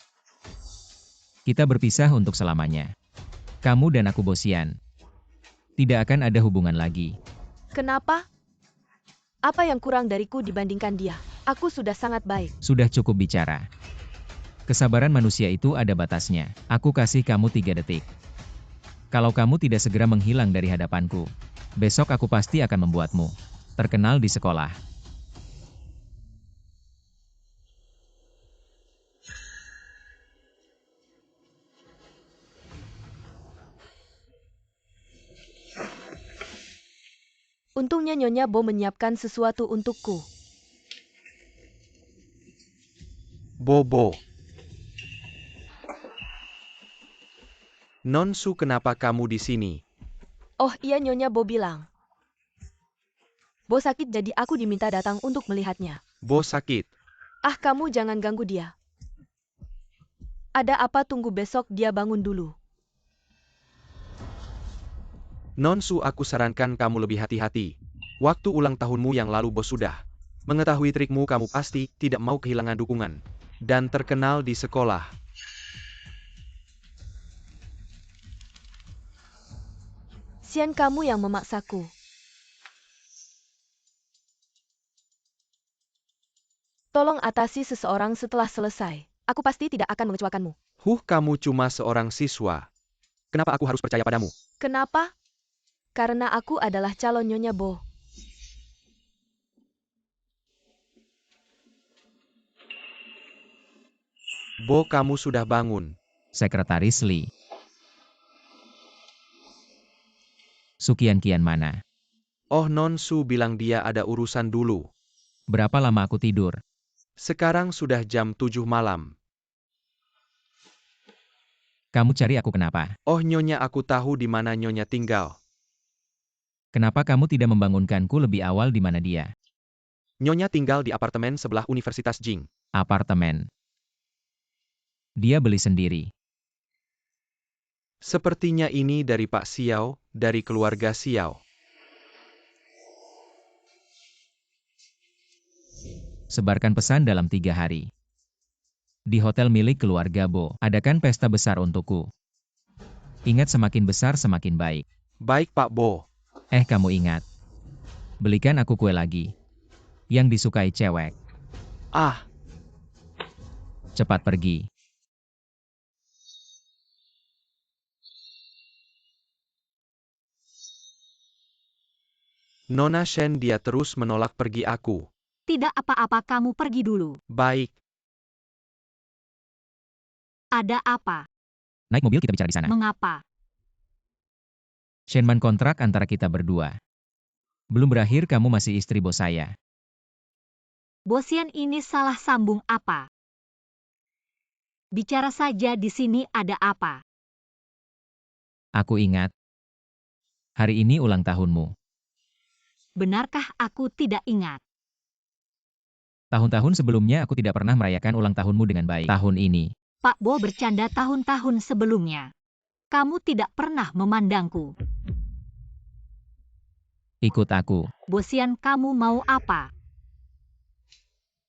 Kita berpisah untuk selamanya. Kamu dan aku, Bosian. Tidak akan ada hubungan lagi. Kenapa? Apa yang kurang dariku dibandingkan dia? Aku sudah sangat baik. Sudah cukup bicara. Kesabaran manusia itu ada batasnya. Aku kasih kamu 3 detik. Kalau kamu tidak segera menghilang dari hadapanku, besok aku pasti akan membuatmu terkenal di sekolah. Untungnya Nyonya Bo menyiapkan sesuatu untukku. Bobo. Nonsu, kenapa kamu di sini? Oh iya, Nyonya Bo bilang Bo sakit, jadi aku diminta datang untuk melihatnya. Bo sakit. Ah, kamu jangan ganggu dia. Ada apa? Tunggu besok dia bangun dulu. Nonsu, aku sarankan kamu lebih hati-hati. Waktu ulang tahunmu yang lalu Bo sudah mengetahui trikmu, kamu pasti tidak mau kehilangan dukungan dan terkenal di sekolah. Sian, kamu yang memaksaku. Tolong atasi seseorang setelah selesai. Aku pasti tidak akan mengecewakanmu. Kamu cuma seorang siswa. Kenapa aku harus percaya padamu? Kenapa? Karena aku adalah calon Nyonya Bo. Bo, kamu sudah bangun. Sekretaris Li. Sukian mana? Oh, Nonsu bilang dia ada urusan dulu. Berapa lama aku tidur? Sekarang sudah jam 7 malam. Kamu cari aku kenapa? Oh Nyonya, aku tahu di mana Nyonya tinggal. Kenapa kamu tidak membangunkanku lebih awal di mana dia? Nyonya tinggal di apartemen sebelah Universitas Jing. Apartemen. Dia beli sendiri. Sepertinya ini dari Pak Xiao, dari keluarga Xiao. Sebarkan pesan dalam 3 hari. Di hotel milik keluarga Bo, adakan pesta besar untukku. Ingat, semakin besar semakin baik. Baik Pak Bo. Kamu ingat. Belikan aku kue lagi. Yang disukai cewek. Ah, Cepat pergi. Nona Shen, dia terus menolak pergi aku. Tidak apa-apa, kamu pergi dulu. Baik, Ada apa? Naik mobil, kita bicara di sana. Mengapa? Shenman, kontrak antara kita berdua belum berakhir, kamu masih istri bos saya. Bosian, ini salah sambung apa? Bicara saja, di sini ada apa? Aku ingat. Hari ini ulang tahunmu. Benarkah aku tidak ingat? Tahun-tahun sebelumnya aku tidak pernah merayakan ulang tahunmu dengan baik. Tahun ini, Pak Bo bercanda, tahun-tahun sebelumnya. Kamu tidak pernah memandangku. ikut aku. Bosian, kamu mau apa?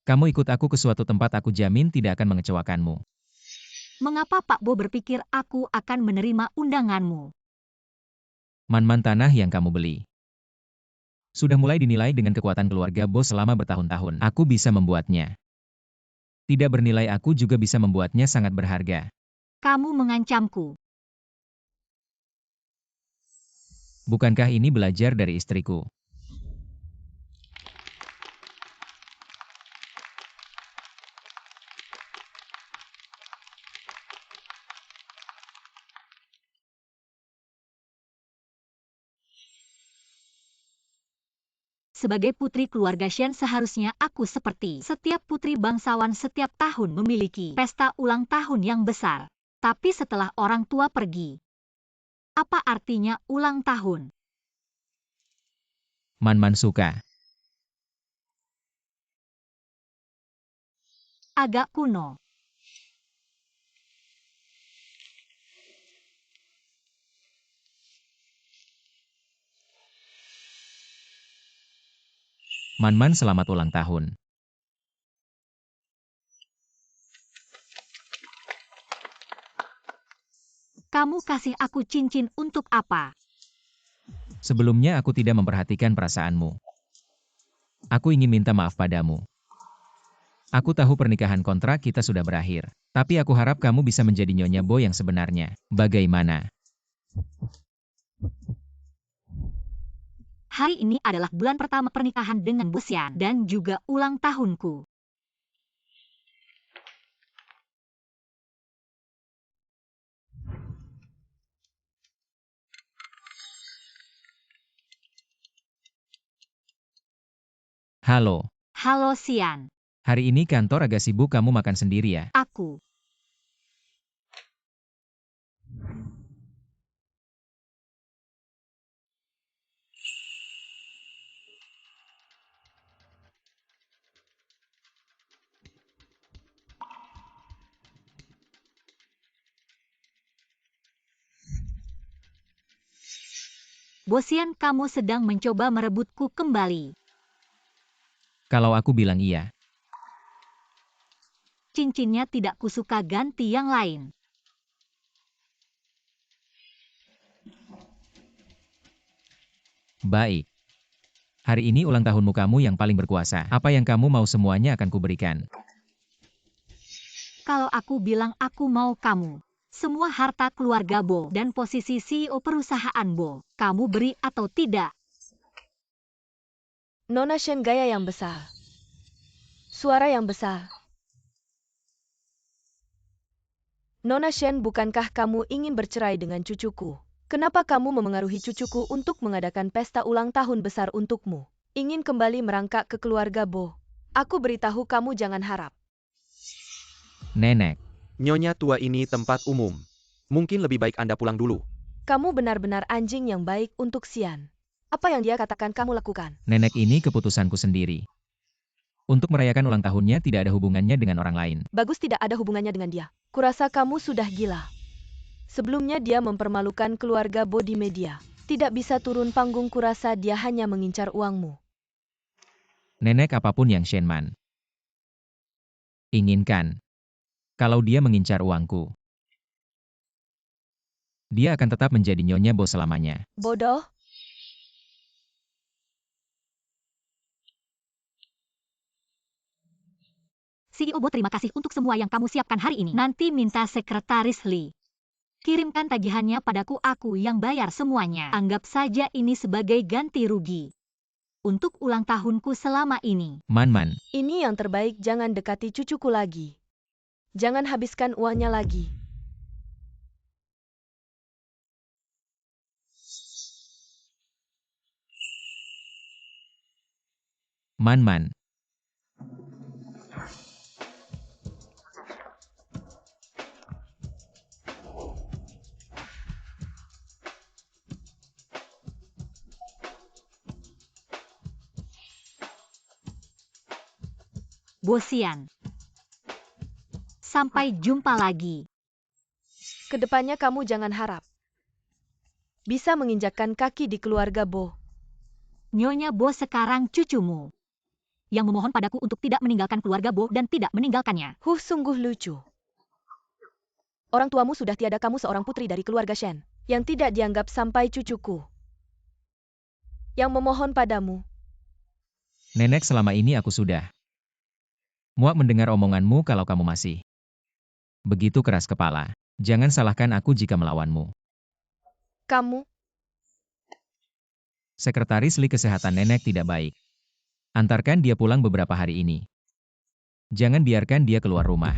Kamu ikut aku ke suatu tempat, aku jamin tidak akan mengecewakanmu. Mengapa Pak Bo berpikir aku akan menerima undanganmu? Man tanah yang kamu beli. Sudah mulai dinilai dengan kekuatan keluarga Bo selama bertahun-tahun. Aku bisa membuatnya. Tidak bernilai, aku juga bisa membuatnya sangat berharga. Kamu mengancamku. Bukankah ini belajar dari istriku? Sebagai putri keluarga Shen, seharusnya aku seperti setiap putri bangsawan setiap tahun memiliki pesta ulang tahun yang besar. Tapi setelah orang tua pergi, apa artinya ulang tahun? Man suka. Agak kuno. Man selamat ulang tahun. Kamu kasih aku cincin untuk apa? Sebelumnya aku tidak memperhatikan perasaanmu. Aku ingin minta maaf padamu. Aku tahu pernikahan kontrak kita sudah berakhir. Tapi aku harap kamu bisa menjadi Nyonya Bo yang sebenarnya. Bagaimana? Hari ini adalah bulan pertama pernikahan dengan Bo Xian dan juga ulang tahunku. Halo. Halo Xian. Hari ini kantor agak sibuk, kamu makan sendiri ya? Aku. Bo Xian, kamu sedang mencoba merebutku kembali. Kalau aku bilang iya. Cincinnya tidak kusuka, ganti yang lain. Baik. Hari ini ulang tahunmu, kamu yang paling berkuasa. Apa yang kamu mau semuanya akan kuberikan. Kalau aku bilang aku mau kamu, semua harta keluarga Bo dan posisi CEO perusahaan Bo, kamu beri atau tidak? Nona Shen gaya yang besar. Suara yang besar. Nona Shen, bukankah kamu ingin bercerai dengan cucuku? Kenapa kamu memengaruhi cucuku untuk mengadakan pesta ulang tahun besar untukmu? Ingin kembali merangkak ke keluarga Bo? Aku beritahu kamu, jangan harap. Nenek. Nyonya tua, ini tempat umum. Mungkin lebih baik Anda pulang dulu. Kamu benar-benar anjing yang baik untuk Xian. Apa yang dia katakan kamu lakukan? Nenek, ini keputusanku sendiri. Untuk merayakan ulang tahunnya tidak ada hubungannya dengan orang lain. Bagus, tidak ada hubungannya dengan dia. Kurasa kamu sudah gila. Sebelumnya dia mempermalukan keluarga Bo di media. Tidak bisa turun panggung, kurasa dia hanya mengincar uangmu. Nenek, apapun yang Shenman inginkan, kalau dia mengincar uangku, dia akan tetap menjadi Nyonya Bo selamanya. Bodoh. CEO Bo, terima kasih untuk semua yang kamu siapkan hari ini. Nanti minta sekretaris Li kirimkan tagihannya padaku, aku yang bayar semuanya. Anggap saja ini sebagai ganti rugi untuk ulang tahunku selama ini. Man. Ini yang terbaik, jangan dekati cucuku lagi. Jangan habiskan uangnya lagi. Man. Bo Xian. Sampai jumpa lagi. Kedepannya kamu jangan harap bisa menginjakkan kaki di keluarga Bo. Nyonya Bo sekarang cucumu yang memohon padaku untuk tidak meninggalkan keluarga Bo dan tidak meninggalkannya. Sungguh lucu. Orang tuamu sudah tiada, kamu seorang putri dari keluarga Shen yang tidak dianggap sampai cucuku. yang memohon padamu. Nenek, selama ini aku sudah muak mendengar omonganmu kalau kamu masih begitu keras kepala. Jangan salahkan aku jika melawanmu. Kamu, Sekretaris Li, kesehatan nenek tidak baik. Antarkan dia pulang beberapa hari ini. Jangan biarkan dia keluar rumah.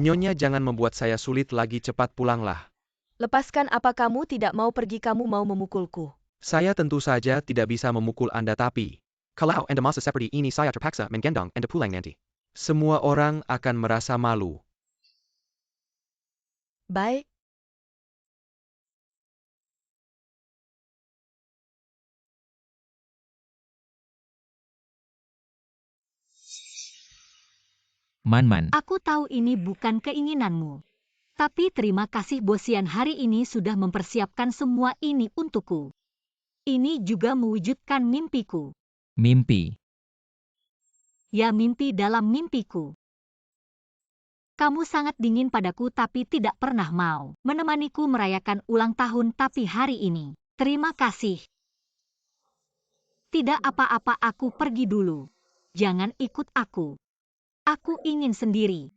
Nyonya, jangan membuat saya sulit lagi, cepat pulanglah. lepaskan, apa kamu tidak mau pergi, kamu mau memukulku. Saya tentu saja tidak bisa memukul Anda, tapi kalau Anda masa seperti ini saya terpaksa menggendong Anda pulang nanti. Semua orang akan merasa malu. Baik. Man. Aku tahu ini bukan keinginanmu. Tapi terima kasih Bosian, hari ini sudah mempersiapkan semua ini untukku. Ini juga mewujudkan mimpiku. Mimpi. Ya, mimpi dalam mimpiku. Kamu sangat dingin padaku tapi tidak pernah mau menemaniku merayakan ulang tahun, tapi hari ini. Terima kasih. Tidak apa-apa, aku pergi dulu. Jangan ikut aku. Aku ingin sendiri.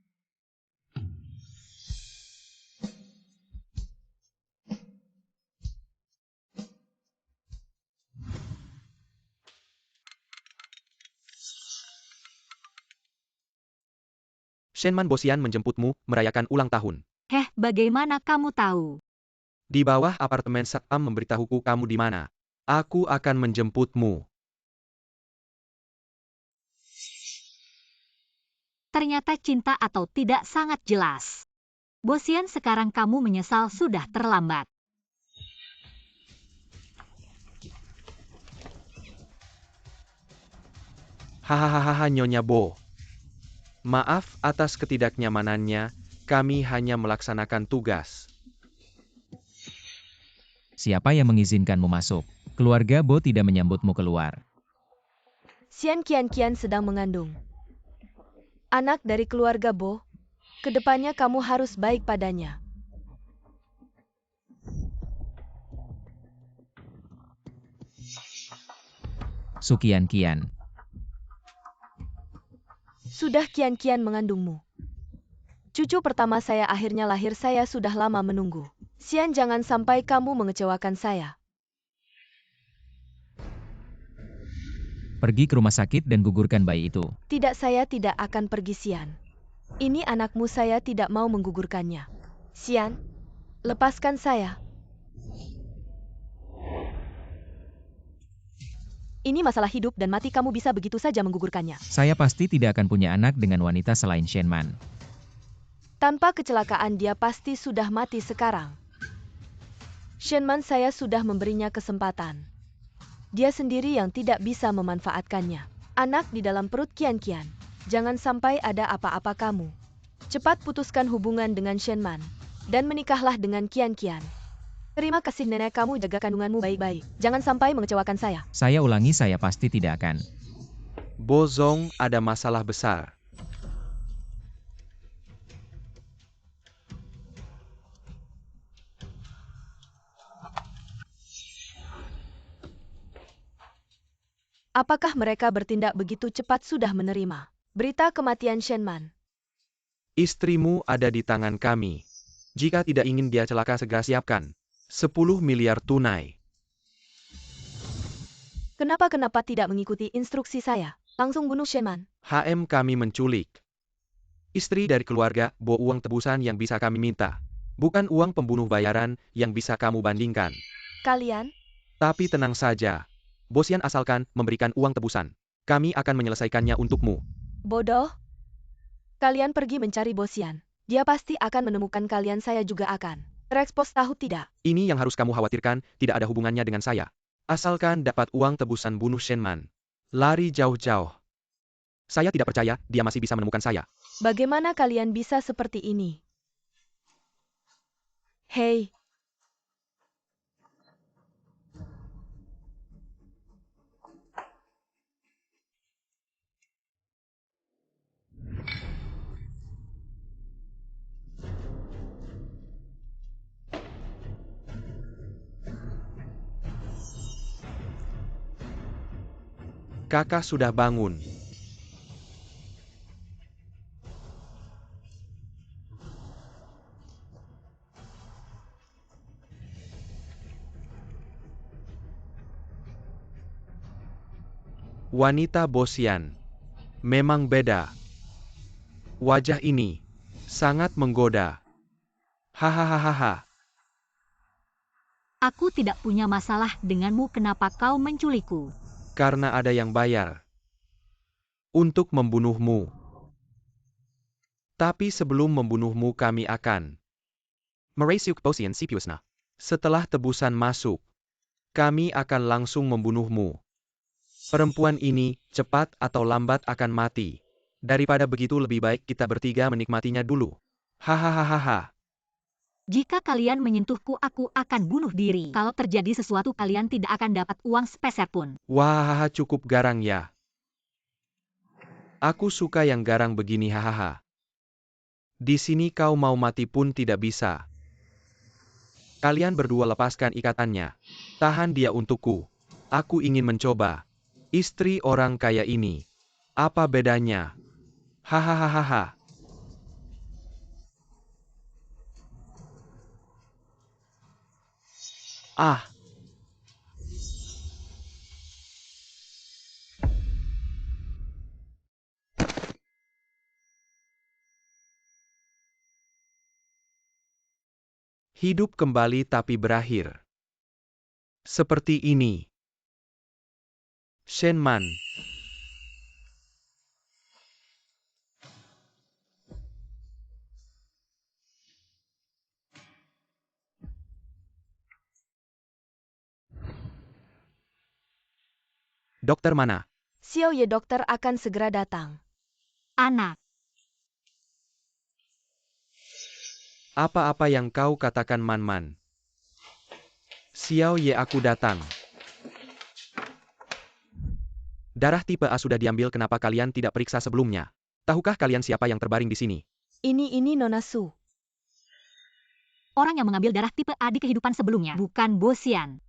Shenman Bosian menjemputmu merayakan ulang tahun. Bagaimana kamu tahu? Di bawah apartemen satpam memberitahuku kamu di mana. Aku akan menjemputmu. Ternyata cinta atau tidak sangat jelas. Bosian, sekarang kamu menyesal sudah terlambat. Hahaha, Nyonya Bo. Maaf atas ketidaknyamanannya, kami hanya melaksanakan tugas. Siapa yang mengizinkanmu masuk? Keluarga Bo tidak menyambutmu keluar. Xian Qian sedang mengandung anak dari keluarga Bo. Kedepannya kamu harus baik padanya. Sukian. Sudah Qian mengandungmu. Cucu pertama saya akhirnya lahir, saya sudah lama menunggu. Xian, jangan sampai kamu mengecewakan saya. Pergi ke rumah sakit dan gugurkan bayi itu. Tidak, saya tidak akan pergi, Xian. Ini anakmu, saya tidak mau menggugurkannya. Xian, lepaskan saya. Ini masalah hidup dan mati, kamu bisa begitu saja menggugurkannya. Saya pasti tidak akan punya anak dengan wanita selain Shenman. Tanpa kecelakaan dia pasti sudah mati sekarang. Shenman, saya sudah memberinya kesempatan. Dia sendiri yang tidak bisa memanfaatkannya. Anak di dalam perut Qian. Jangan sampai ada apa-apa kamu. Cepat putuskan hubungan dengan Shenman. Dan menikahlah dengan Qian. Terima kasih nenek, kamu jaga kandunganmu baik-baik. Jangan sampai mengecewakan saya. Saya ulangi, saya pasti tidak akan. Bo Zong, ada masalah besar. Apakah mereka bertindak begitu cepat sudah menerima berita kematian Shenman? Istrimu ada di tangan kami. Jika tidak ingin dia celaka, segera siapkan 10 miliar tunai. Kenapa tidak mengikuti instruksi saya? Langsung bunuh Shenman. Kami menculik istri dari keluarga Bo. Uang tebusan yang bisa kami minta. Bukan uang pembunuh bayaran yang bisa kamu bandingkan. Kalian? Tapi tenang saja. Bosian asalkan memberikan uang tebusan. Kami akan menyelesaikannya untukmu. Bodoh. Kalian pergi mencari Bosian. Dia pasti akan menemukan kalian, saya juga akan. Terekspos, tahu tidak? Ini yang harus kamu khawatirkan, tidak ada hubungannya dengan saya. Asalkan dapat uang tebusan bunuh Shenman. Lari jauh-jauh. Saya tidak percaya dia masih bisa menemukan saya. Bagaimana kalian bisa seperti ini? Hei. Kakak sudah bangun. Wanita Bosian. Memang beda. Wajah ini sangat menggoda. Hahaha. Aku tidak punya masalah denganmu, kenapa kau menculikku? Karena ada yang bayar untuk membunuhmu. Tapi sebelum membunuhmu kami akan meresiuk Bosian Sipiusna. Setelah tebusan masuk, kami akan langsung membunuhmu. Perempuan ini, cepat atau lambat akan mati. Daripada begitu lebih baik kita bertiga menikmatinya dulu. Hahaha. Jika kalian menyentuhku, aku akan bunuh diri. Kalau terjadi sesuatu, kalian tidak akan dapat uang sepeser pun. Wah, cukup garang ya. Aku suka yang garang begini, hahaha. Di sini kau mau mati pun tidak bisa. Kalian berdua lepaskan ikatannya. Tahan dia untukku. Aku ingin mencoba. Istri orang kaya ini. Apa bedanya? Hahaha. Ah. Hidup kembali tapi berakhir seperti ini. Shenman. Dokter mana? Xiao Ye, dokter akan segera datang. Anak, Apa-apa yang kau katakan, Man. Xiao Ye, aku datang. Darah tipe A sudah diambil, kenapa kalian tidak periksa sebelumnya? Tahukah kalian siapa yang terbaring di sini? Ini Nona Su. orang yang mengambil darah tipe A di kehidupan sebelumnya bukan Bosian,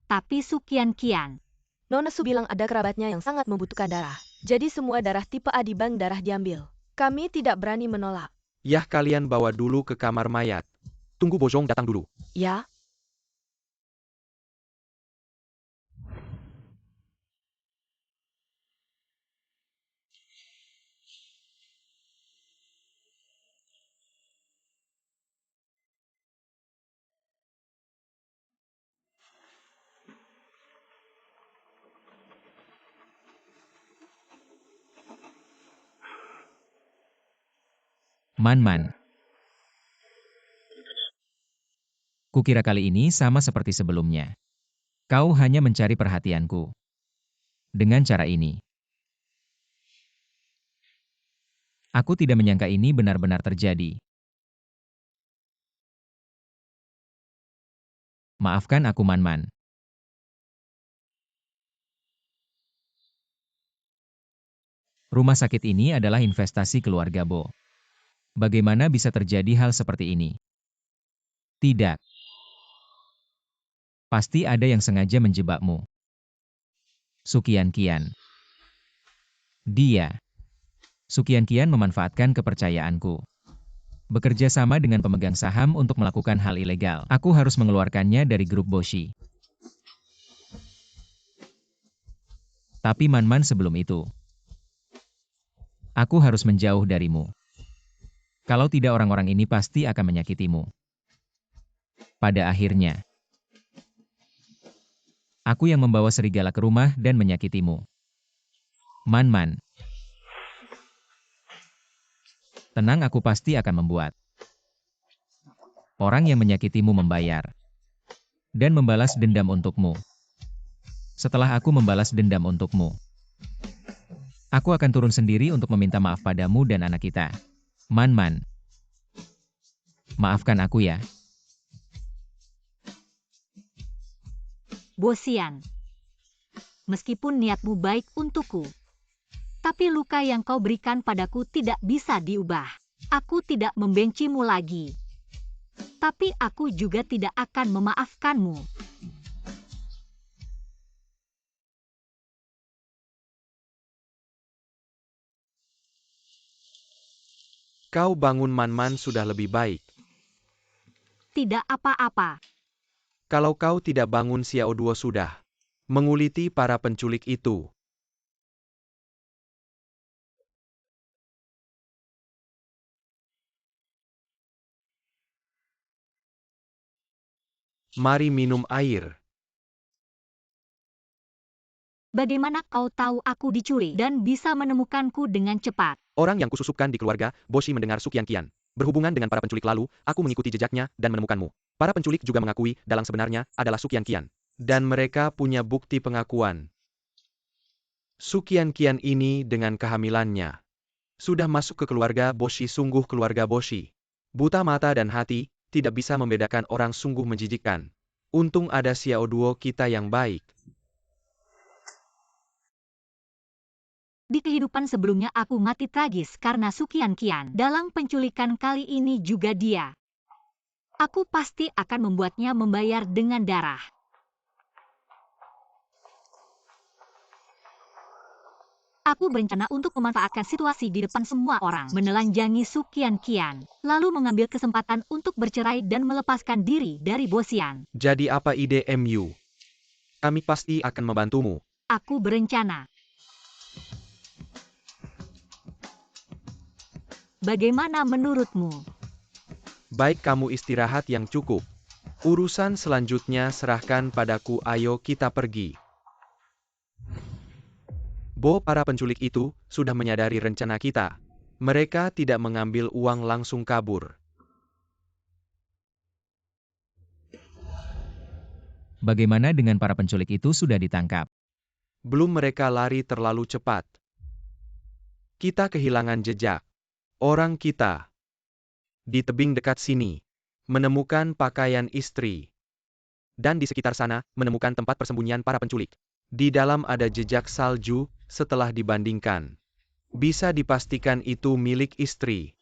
tapi Sukian-kian. Nona Su bilang ada kerabatnya yang sangat membutuhkan darah. Jadi semua darah tipe A di bank darah diambil. Kami tidak berani menolak. Yah, kalian bawa dulu ke kamar mayat. Tunggu Bojong datang dulu. Ya? Man. Kukira kali ini sama seperti sebelumnya. Kau hanya mencari perhatianku. Dengan cara ini. Aku tidak menyangka ini benar-benar terjadi. Maafkan aku, Man. Rumah sakit ini adalah investasi keluarga Bo. Bagaimana bisa terjadi hal seperti ini? Tidak. Pasti ada yang sengaja menjebakmu. Sukian-kian. Dia. Sukian-kian memanfaatkan kepercayaanku. Bekerja sama dengan pemegang saham untuk melakukan hal ilegal. Aku harus mengeluarkannya dari grup Boshi. Tapi Man sebelum itu. Aku harus menjauh darimu. Kalau tidak, orang-orang ini pasti akan menyakitimu. Pada akhirnya, aku yang membawa serigala ke rumah dan menyakitimu. Man. Tenang, aku pasti akan membuat orang yang menyakitimu membayar dan membalas dendam untukmu. Setelah aku membalas dendam untukmu, aku akan turun sendiri untuk meminta maaf padamu dan anak kita. Man. Maafkan aku ya. Bosian, meskipun niatmu baik untukku, tapi luka yang kau berikan padaku tidak bisa diubah. Aku tidak membencimu lagi, tapi aku juga tidak akan memaafkanmu. Kau bangun Man-Man sudah lebih baik. Tidak apa-apa. Kalau kau tidak bangun Xiao Duo sudah menguliti para penculik itu. Mari minum air. Bagaimana kau tahu aku diculik dan bisa menemukanku dengan cepat? Orang yang kususupkan di keluarga, Boshi mendengar Su Qianqian. Berhubungan dengan para penculik lalu, aku mengikuti jejaknya dan menemukanmu. Para penculik juga mengakui, dalang sebenarnya adalah Su Qianqian. Dan mereka punya bukti pengakuan. Su Qianqian ini dengan kehamilannya sudah masuk ke keluarga Boshi, sungguh keluarga Boshi. Buta mata dan hati, tidak bisa membedakan orang, sungguh menjijikkan. Untung ada Xiao Duo kita yang baik. Di kehidupan sebelumnya aku mati tragis karena Su Qianqian. Dalam penculikan kali ini juga dia. Aku pasti akan membuatnya membayar dengan darah. Aku berencana untuk memanfaatkan situasi di depan semua orang, menelanjangi Su Qianqian, lalu mengambil kesempatan untuk bercerai dan melepaskan diri dari Bosian. Jadi apa ide MU? Kami pasti akan membantumu. Aku berencana. Bagaimana menurutmu? Baik, kamu istirahat yang cukup. Urusan selanjutnya serahkan padaku, ayo kita pergi. Bo, para penculik itu sudah menyadari rencana kita. Mereka tidak mengambil uang, langsung kabur. Bagaimana dengan para penculik itu sudah ditangkap? Belum, mereka lari terlalu cepat. Kita kehilangan jejak. Orang kita di tebing dekat sini menemukan pakaian istri. Dan di sekitar sana menemukan tempat persembunyian para penculik. Di dalam ada jejak salju. Setelah dibandingkan, bisa dipastikan itu milik istri.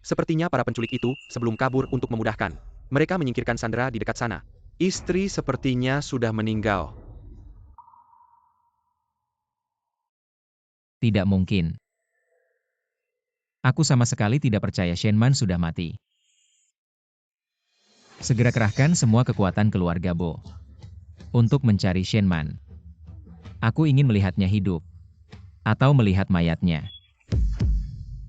Sepertinya para penculik itu sebelum kabur untuk memudahkan. Mereka menyingkirkan sandera di dekat sana. Istri sepertinya sudah meninggal. Tidak mungkin. Aku sama sekali tidak percaya Shenman sudah mati. Segera kerahkan semua kekuatan keluarga Bo untuk mencari Shenman. Aku ingin melihatnya hidup. Atau melihat mayatnya.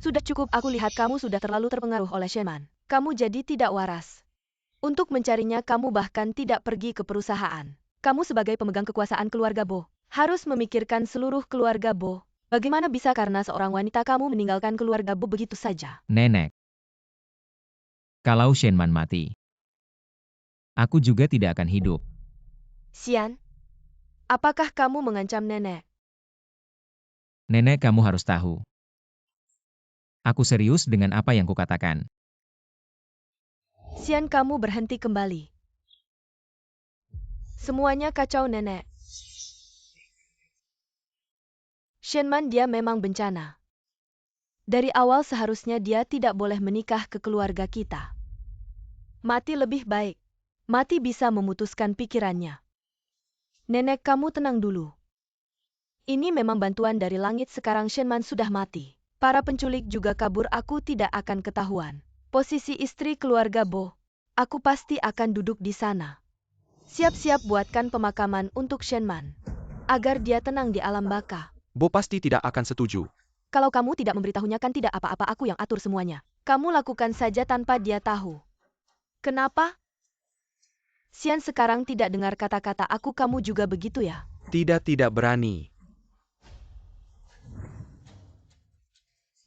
Sudah cukup, aku lihat kamu sudah terlalu terpengaruh oleh Shenman. Kamu jadi tidak waras. Untuk mencarinya kamu bahkan tidak pergi ke perusahaan. Kamu sebagai pemegang kekuasaan keluarga Bo harus memikirkan seluruh keluarga Bo. Bagaimana bisa karena seorang wanita kamu meninggalkan keluarga Bo begitu saja? Nenek. Kalau Shenman mati, aku juga tidak akan hidup. Xian, apakah kamu mengancam nenek? Nenek, kamu harus tahu. Aku serius dengan apa yang kukatakan. Xian, kamu berhenti kembali. Semuanya kacau, nenek. Shenman, dia memang bencana. Dari awal seharusnya dia tidak boleh menikah ke keluarga kita. Mati lebih baik. Mati bisa memutuskan pikirannya. Nenek, kamu tenang dulu. Ini memang bantuan dari langit, sekarang Shenman sudah mati. Para penculik juga kabur, aku tidak akan ketahuan. Posisi istri keluarga Bo, aku pasti akan duduk di sana. Siap-siap buatkan pemakaman untuk Shenman. Agar dia tenang di alam baka. Bo pasti tidak akan setuju. Kalau kamu tidak memberitahunya kan tidak apa-apa, aku yang atur semuanya. Kamu lakukan saja tanpa dia tahu. Kenapa? Xian sekarang tidak dengar kata-kata aku, kamu juga begitu ya? Tidak berani.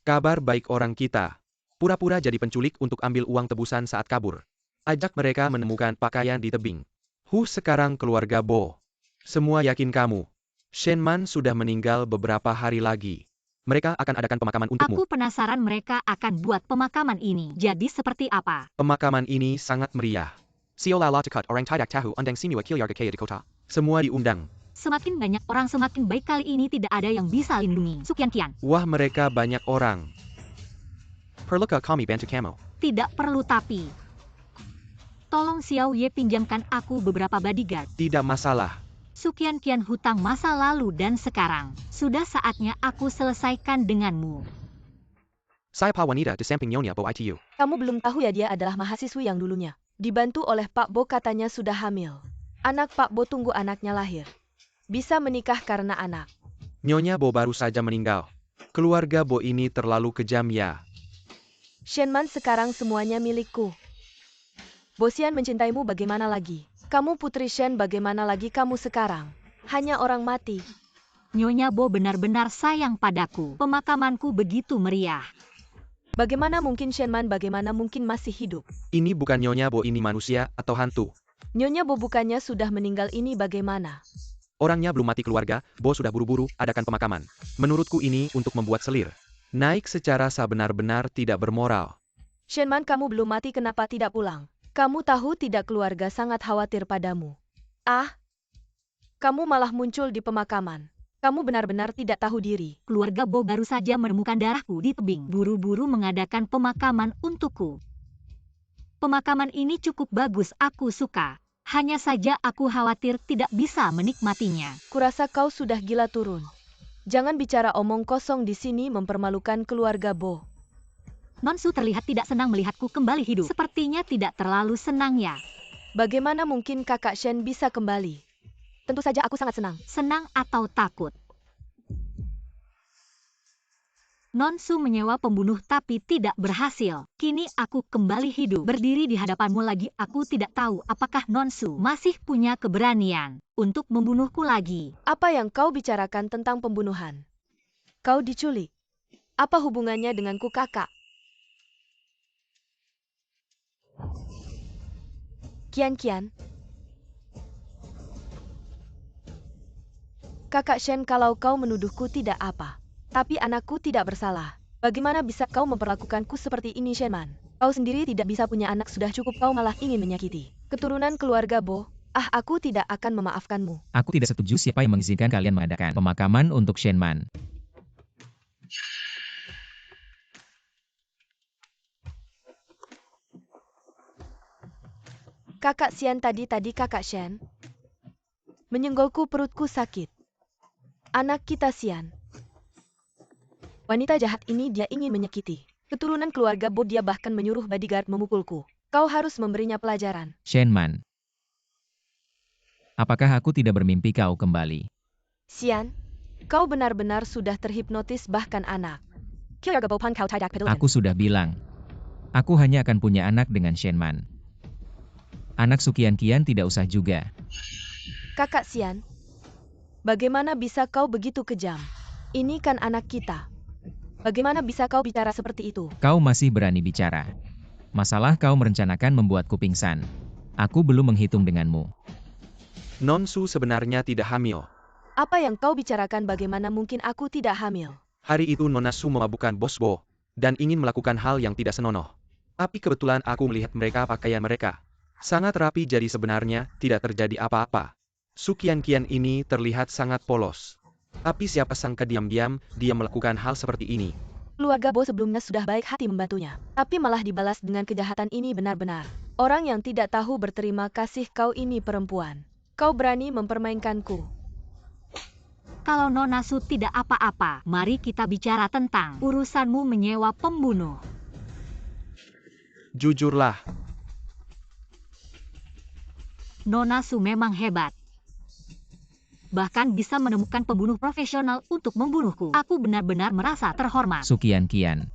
Kabar baik, orang kita pura-pura jadi penculik untuk ambil uang tebusan saat kabur. Ajak mereka menemukan pakaian di tebing. Sekarang keluarga Bo semua yakin kamu. Shenman sudah meninggal beberapa hari lagi. Mereka akan adakan pemakaman untukmu. Aku penasaran mereka akan buat pemakaman ini jadi seperti apa. Pemakaman ini sangat meriah. Siola Latakut orang tidak tahu undang simua kilyarga kaya di kota. Semua diundang. Semakin banyak orang semakin baik, kali ini tidak ada yang bisa lindungi Su Qianqian. Wah, mereka banyak orang. Perluka kami bantu kamu? Tidak perlu, tapi Tolong Xiao Ye pinjamkan aku beberapa bodyguard. Tidak masalah. Sekian-kian hutang masa lalu dan sekarang, sudah saatnya aku selesaikan denganmu. Saya Pak Wanita di samping Nyonya Bo ITU. Kamu belum tahu ya dia adalah mahasiswi yang dulunya dibantu oleh Pak Bo, katanya sudah hamil. Anak Pak Bo tunggu anaknya lahir. Bisa menikah karena anak. Nyonya Bo baru saja meninggal. Keluarga Bo ini terlalu kejam ya. Shenman, sekarang semuanya milikku. Bo Xian mencintaimu, bagaimana lagi? Kamu putri Shen, bagaimana lagi kamu sekarang? Hanya orang mati. Nyonya Bo benar-benar sayang padaku. Pemakamanku begitu meriah. Bagaimana mungkin Shenman, bagaimana mungkin masih hidup? Ini bukan Nyonya Bo, ini manusia atau hantu. Nyonya Bo bukannya sudah meninggal, ini bagaimana? Orangnya belum mati, keluarga Bo sudah buru-buru adakan pemakaman. Menurutku ini untuk membuat selir. Naik secara sebenar-benar tidak bermoral. Shenman, kamu belum mati, kenapa tidak pulang? Kamu tahu tidak, keluarga sangat khawatir padamu. Ah, kamu malah muncul di pemakaman. Kamu benar-benar tidak tahu diri. Keluarga Bo baru saja menemukan darahku di tebing. Buru-buru mengadakan pemakaman untukku. Pemakaman ini cukup bagus, aku suka. Hanya saja aku khawatir tidak bisa menikmatinya. Kurasa kau sudah gila turun. Jangan bicara omong kosong di sini, mempermalukan keluarga Bo. Nonsu terlihat tidak senang melihatku kembali hidup. Sepertinya tidak terlalu senang ya. Bagaimana mungkin kakak Shen bisa kembali? Tentu saja aku sangat senang. Senang atau takut? Nonsu menyewa pembunuh tapi tidak berhasil. Kini aku kembali hidup. Berdiri di hadapanmu lagi, aku tidak tahu apakah Nonsu masih punya keberanian untuk membunuhku lagi. Apa yang kau bicarakan tentang pembunuhan? Kau diculik. Apa hubungannya denganku, kakak? Kian. Kakak Shen, kalau kau menuduhku tidak apa. Tapi anakku tidak bersalah. Bagaimana bisa kau memperlakukanku seperti ini, Shenman? Kau sendiri tidak bisa punya anak, sudah cukup kau malah ingin menyakiti keturunan keluarga Bo. Ah, aku tidak akan memaafkanmu. Aku tidak setuju. Siapa yang mengizinkan kalian mengadakan pemakaman untuk Shenman? Kakak Xian, tadi kakak Shen menyenggolku, perutku sakit. Anak kita Xian. Wanita jahat ini, dia ingin menyakiti keturunan keluarga Bo, dia bahkan menyuruh bodyguard memukulku. Kau harus memberinya pelajaran. Shenman. Apakah aku tidak bermimpi kau kembali? Xian, kau benar-benar sudah terhipnotis, bahkan anak. Aku sudah bilang. Aku hanya akan punya anak dengan Shenman. Anak Sukian-kian tidak usah juga. Kakak Xian, bagaimana bisa kau begitu kejam? Ini kan anak kita. Bagaimana bisa kau bicara seperti itu? Kau masih berani bicara. Masalah kau merencanakan membuatku pingsan. Aku belum menghitung denganmu. Nonsu sebenarnya tidak hamil. Apa yang kau bicarakan? Bagaimana mungkin aku tidak hamil? Hari itu Nona Su memabukkan Bos Bo dan ingin melakukan hal yang tidak senonoh. Tapi kebetulan aku melihat pakaian mereka sangat rapi, jadi sebenarnya tidak terjadi apa-apa. Sukian-kian ini terlihat sangat polos. Tapi siapa sangka diam-diam dia melakukan hal seperti ini. Keluarga Bo sebelumnya sudah baik hati membantunya. Tapi malah dibalas dengan kejahatan ini, benar-benar orang yang tidak tahu berterima kasih. Kau ini perempuan. Kau berani mempermainkanku. Kalau Nona Su tidak apa-apa, mari kita bicara tentang urusanmu menyewa pembunuh. Jujurlah. Nona Su memang hebat. Bahkan bisa menemukan pembunuh profesional untuk membunuhku. Aku benar-benar merasa terhormat. Sukian-kian.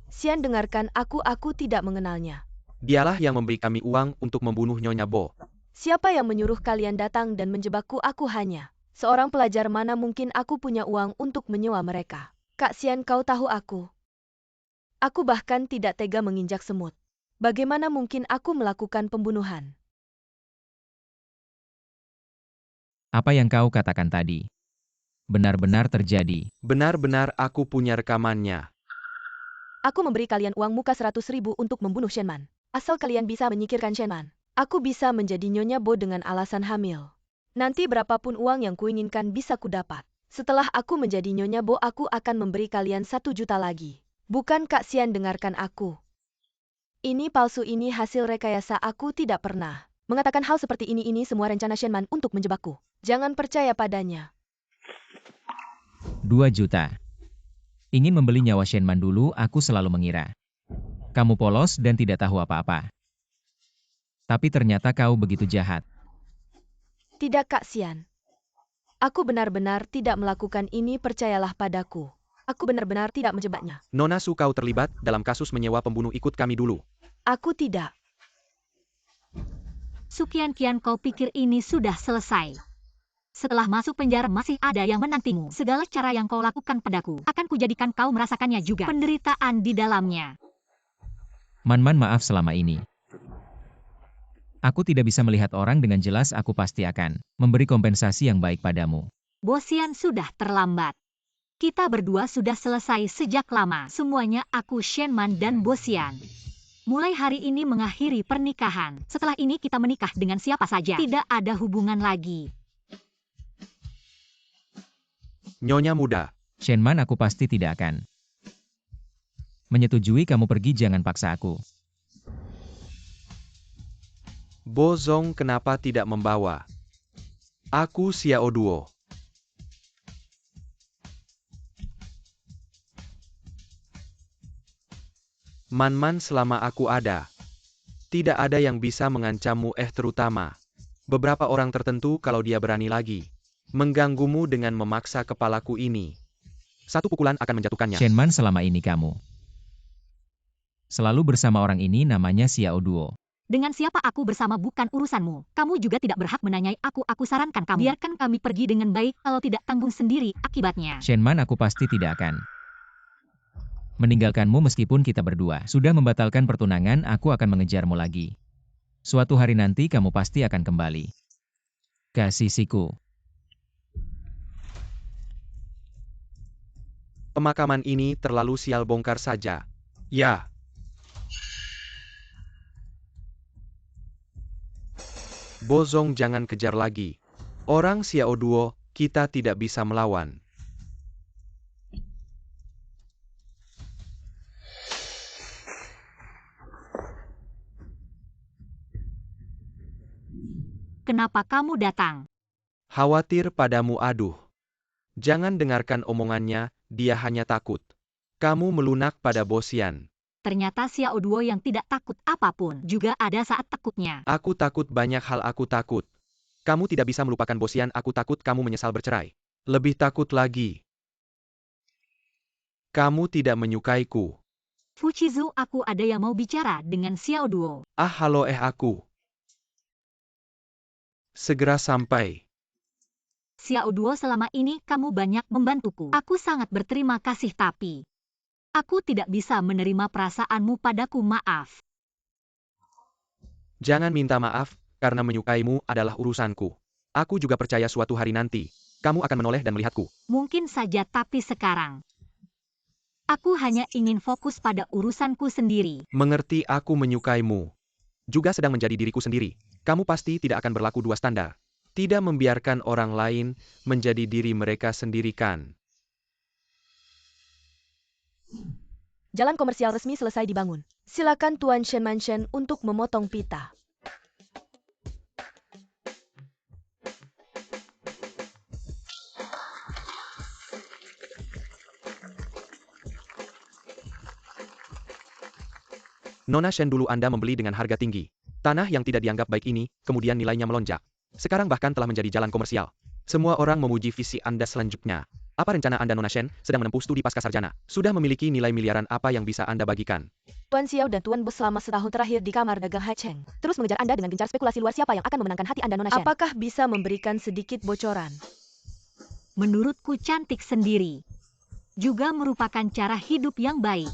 Xian, dengarkan aku tidak mengenalnya. Dialah yang memberi kami uang untuk membunuh Nyonya Bo. Siapa yang menyuruh kalian datang dan menjebakku? Aku hanya seorang pelajar, mana mungkin aku punya uang untuk menyewa mereka. Kak Xian, kau tahu aku. Aku bahkan tidak tega menginjak semut. Bagaimana mungkin aku melakukan pembunuhan? Apa yang kau katakan tadi benar-benar terjadi. Benar-benar aku punya rekamannya. Aku memberi kalian uang muka 100.000 untuk membunuh Shenman. Asal kalian bisa menyingkirkan Shenman, aku bisa menjadi Nyonya Bo dengan alasan hamil. Nanti berapapun uang yang kuinginkan bisa kudapat. Setelah aku menjadi Nyonya Bo, aku akan memberi kalian 1 juta lagi. Bukan Kak Xian, dengarkan aku. Ini palsu, ini hasil rekayasa. Aku tidak pernah mengatakan hal seperti ini semua rencana Shenman untuk menjebakku. Jangan percaya padanya. 2 juta. Ingin membeli nyawa Shenman dulu, aku selalu mengira kamu polos dan tidak tahu apa-apa. Tapi ternyata kau begitu jahat. Tidak, Kak Xian. Aku benar-benar tidak melakukan ini, percayalah padaku. Aku benar-benar tidak menjebaknya. Nona Su, kau terlibat dalam kasus menyewa pembunuh, ikut kami dulu. Aku tidak. Su Qianqian, kau pikir ini sudah selesai? Setelah masuk penjara masih ada yang menantimu. Segala cara yang kau lakukan padaku akan kujadikan kau merasakannya juga. Penderitaan di dalamnya. Man, maaf selama ini. Aku tidak bisa melihat orang dengan jelas, aku pasti akan memberi kompensasi yang baik padamu. Bosian, sudah terlambat. Kita berdua sudah selesai sejak lama. Semuanya aku, Shenman dan Bosian. Mulai hari ini mengakhiri pernikahan. Setelah ini kita menikah dengan siapa saja. Tidak ada hubungan lagi. Nyonya muda. Shenman, aku pasti tidak akan menyetujui kamu pergi, jangan paksa aku. Bo Zong kenapa tidak membawa aku Xiao Duo? Man, selama aku ada, tidak ada yang bisa mengancammu, terutama beberapa orang tertentu. Kalau dia berani lagi mengganggumu dengan memaksa kepalaku ini, satu pukulan akan menjatuhkannya. Shenman, selama ini kamu selalu bersama orang ini, namanya Xiao Duo. Dengan siapa aku bersama bukan urusanmu. Kamu juga tidak berhak menanyai aku. Aku sarankan kamu biarkan kami pergi dengan baik. Kalau tidak, tanggung sendiri akibatnya. Shenman, aku pasti tidak akan meninggalkanmu meskipun kita berdua sudah membatalkan pertunangan. Aku akan mengejarmu lagi. Suatu hari nanti kamu pasti akan kembali ke sisiku. Pemakaman ini terlalu sial, bongkar saja. Ya. Bo Zong, jangan kejar lagi. Orang Xiao Duo, kita tidak bisa melawan. Kenapa kamu datang? Khawatir padamu, aduh. Jangan dengarkan omongannya, dia hanya takut kamu melunak pada Bosian. Ternyata Xiao Duo yang tidak takut apapun juga ada saat takutnya. Aku takut banyak hal, aku takut kamu tidak bisa melupakan Bosian, aku takut kamu menyesal bercerai. Lebih takut lagi, kamu tidak menyukaiku. Fuchizu, aku ada yang mau bicara dengan Xiao Duo. Halo, aku segera sampai. Xiao Duo, selama ini kamu banyak membantuku. Aku sangat berterima kasih, tapi aku tidak bisa menerima perasaanmu padaku, maaf. Jangan minta maaf, karena menyukaimu adalah urusanku. Aku juga percaya suatu hari nanti, kamu akan menoleh dan melihatku. Mungkin saja, tapi sekarang aku hanya ingin fokus pada urusanku sendiri. Mengerti, aku menyukaimu. Juga sedang menjadi diriku sendiri. Kamu pasti tidak akan berlaku dua standar. Tidak membiarkan orang lain menjadi diri mereka sendiri, kan? Jalan komersial resmi selesai dibangun. Silakan Tuan Shenman Shen untuk memotong pita. Nona Shen, dulu Anda membeli dengan harga tinggi. Tanah yang tidak dianggap baik ini, kemudian nilainya melonjak. Sekarang bahkan telah menjadi jalan komersial. Semua orang memuji visi Anda selanjutnya. Apa rencana Anda, Nona Shen? Sedang menempuh studi pascasarjana. Sudah memiliki nilai miliaran, apa yang bisa Anda bagikan? Tuan Xiao dan Tuan Bos selama setahun terakhir di kamar dagang Hacheng. Terus mengejar Anda dengan gencar spekulasi luar, siapa yang akan memenangkan hati Anda, Nona Shen? Apakah bisa memberikan sedikit bocoran? Menurutku cantik sendiri. Juga merupakan cara hidup yang baik.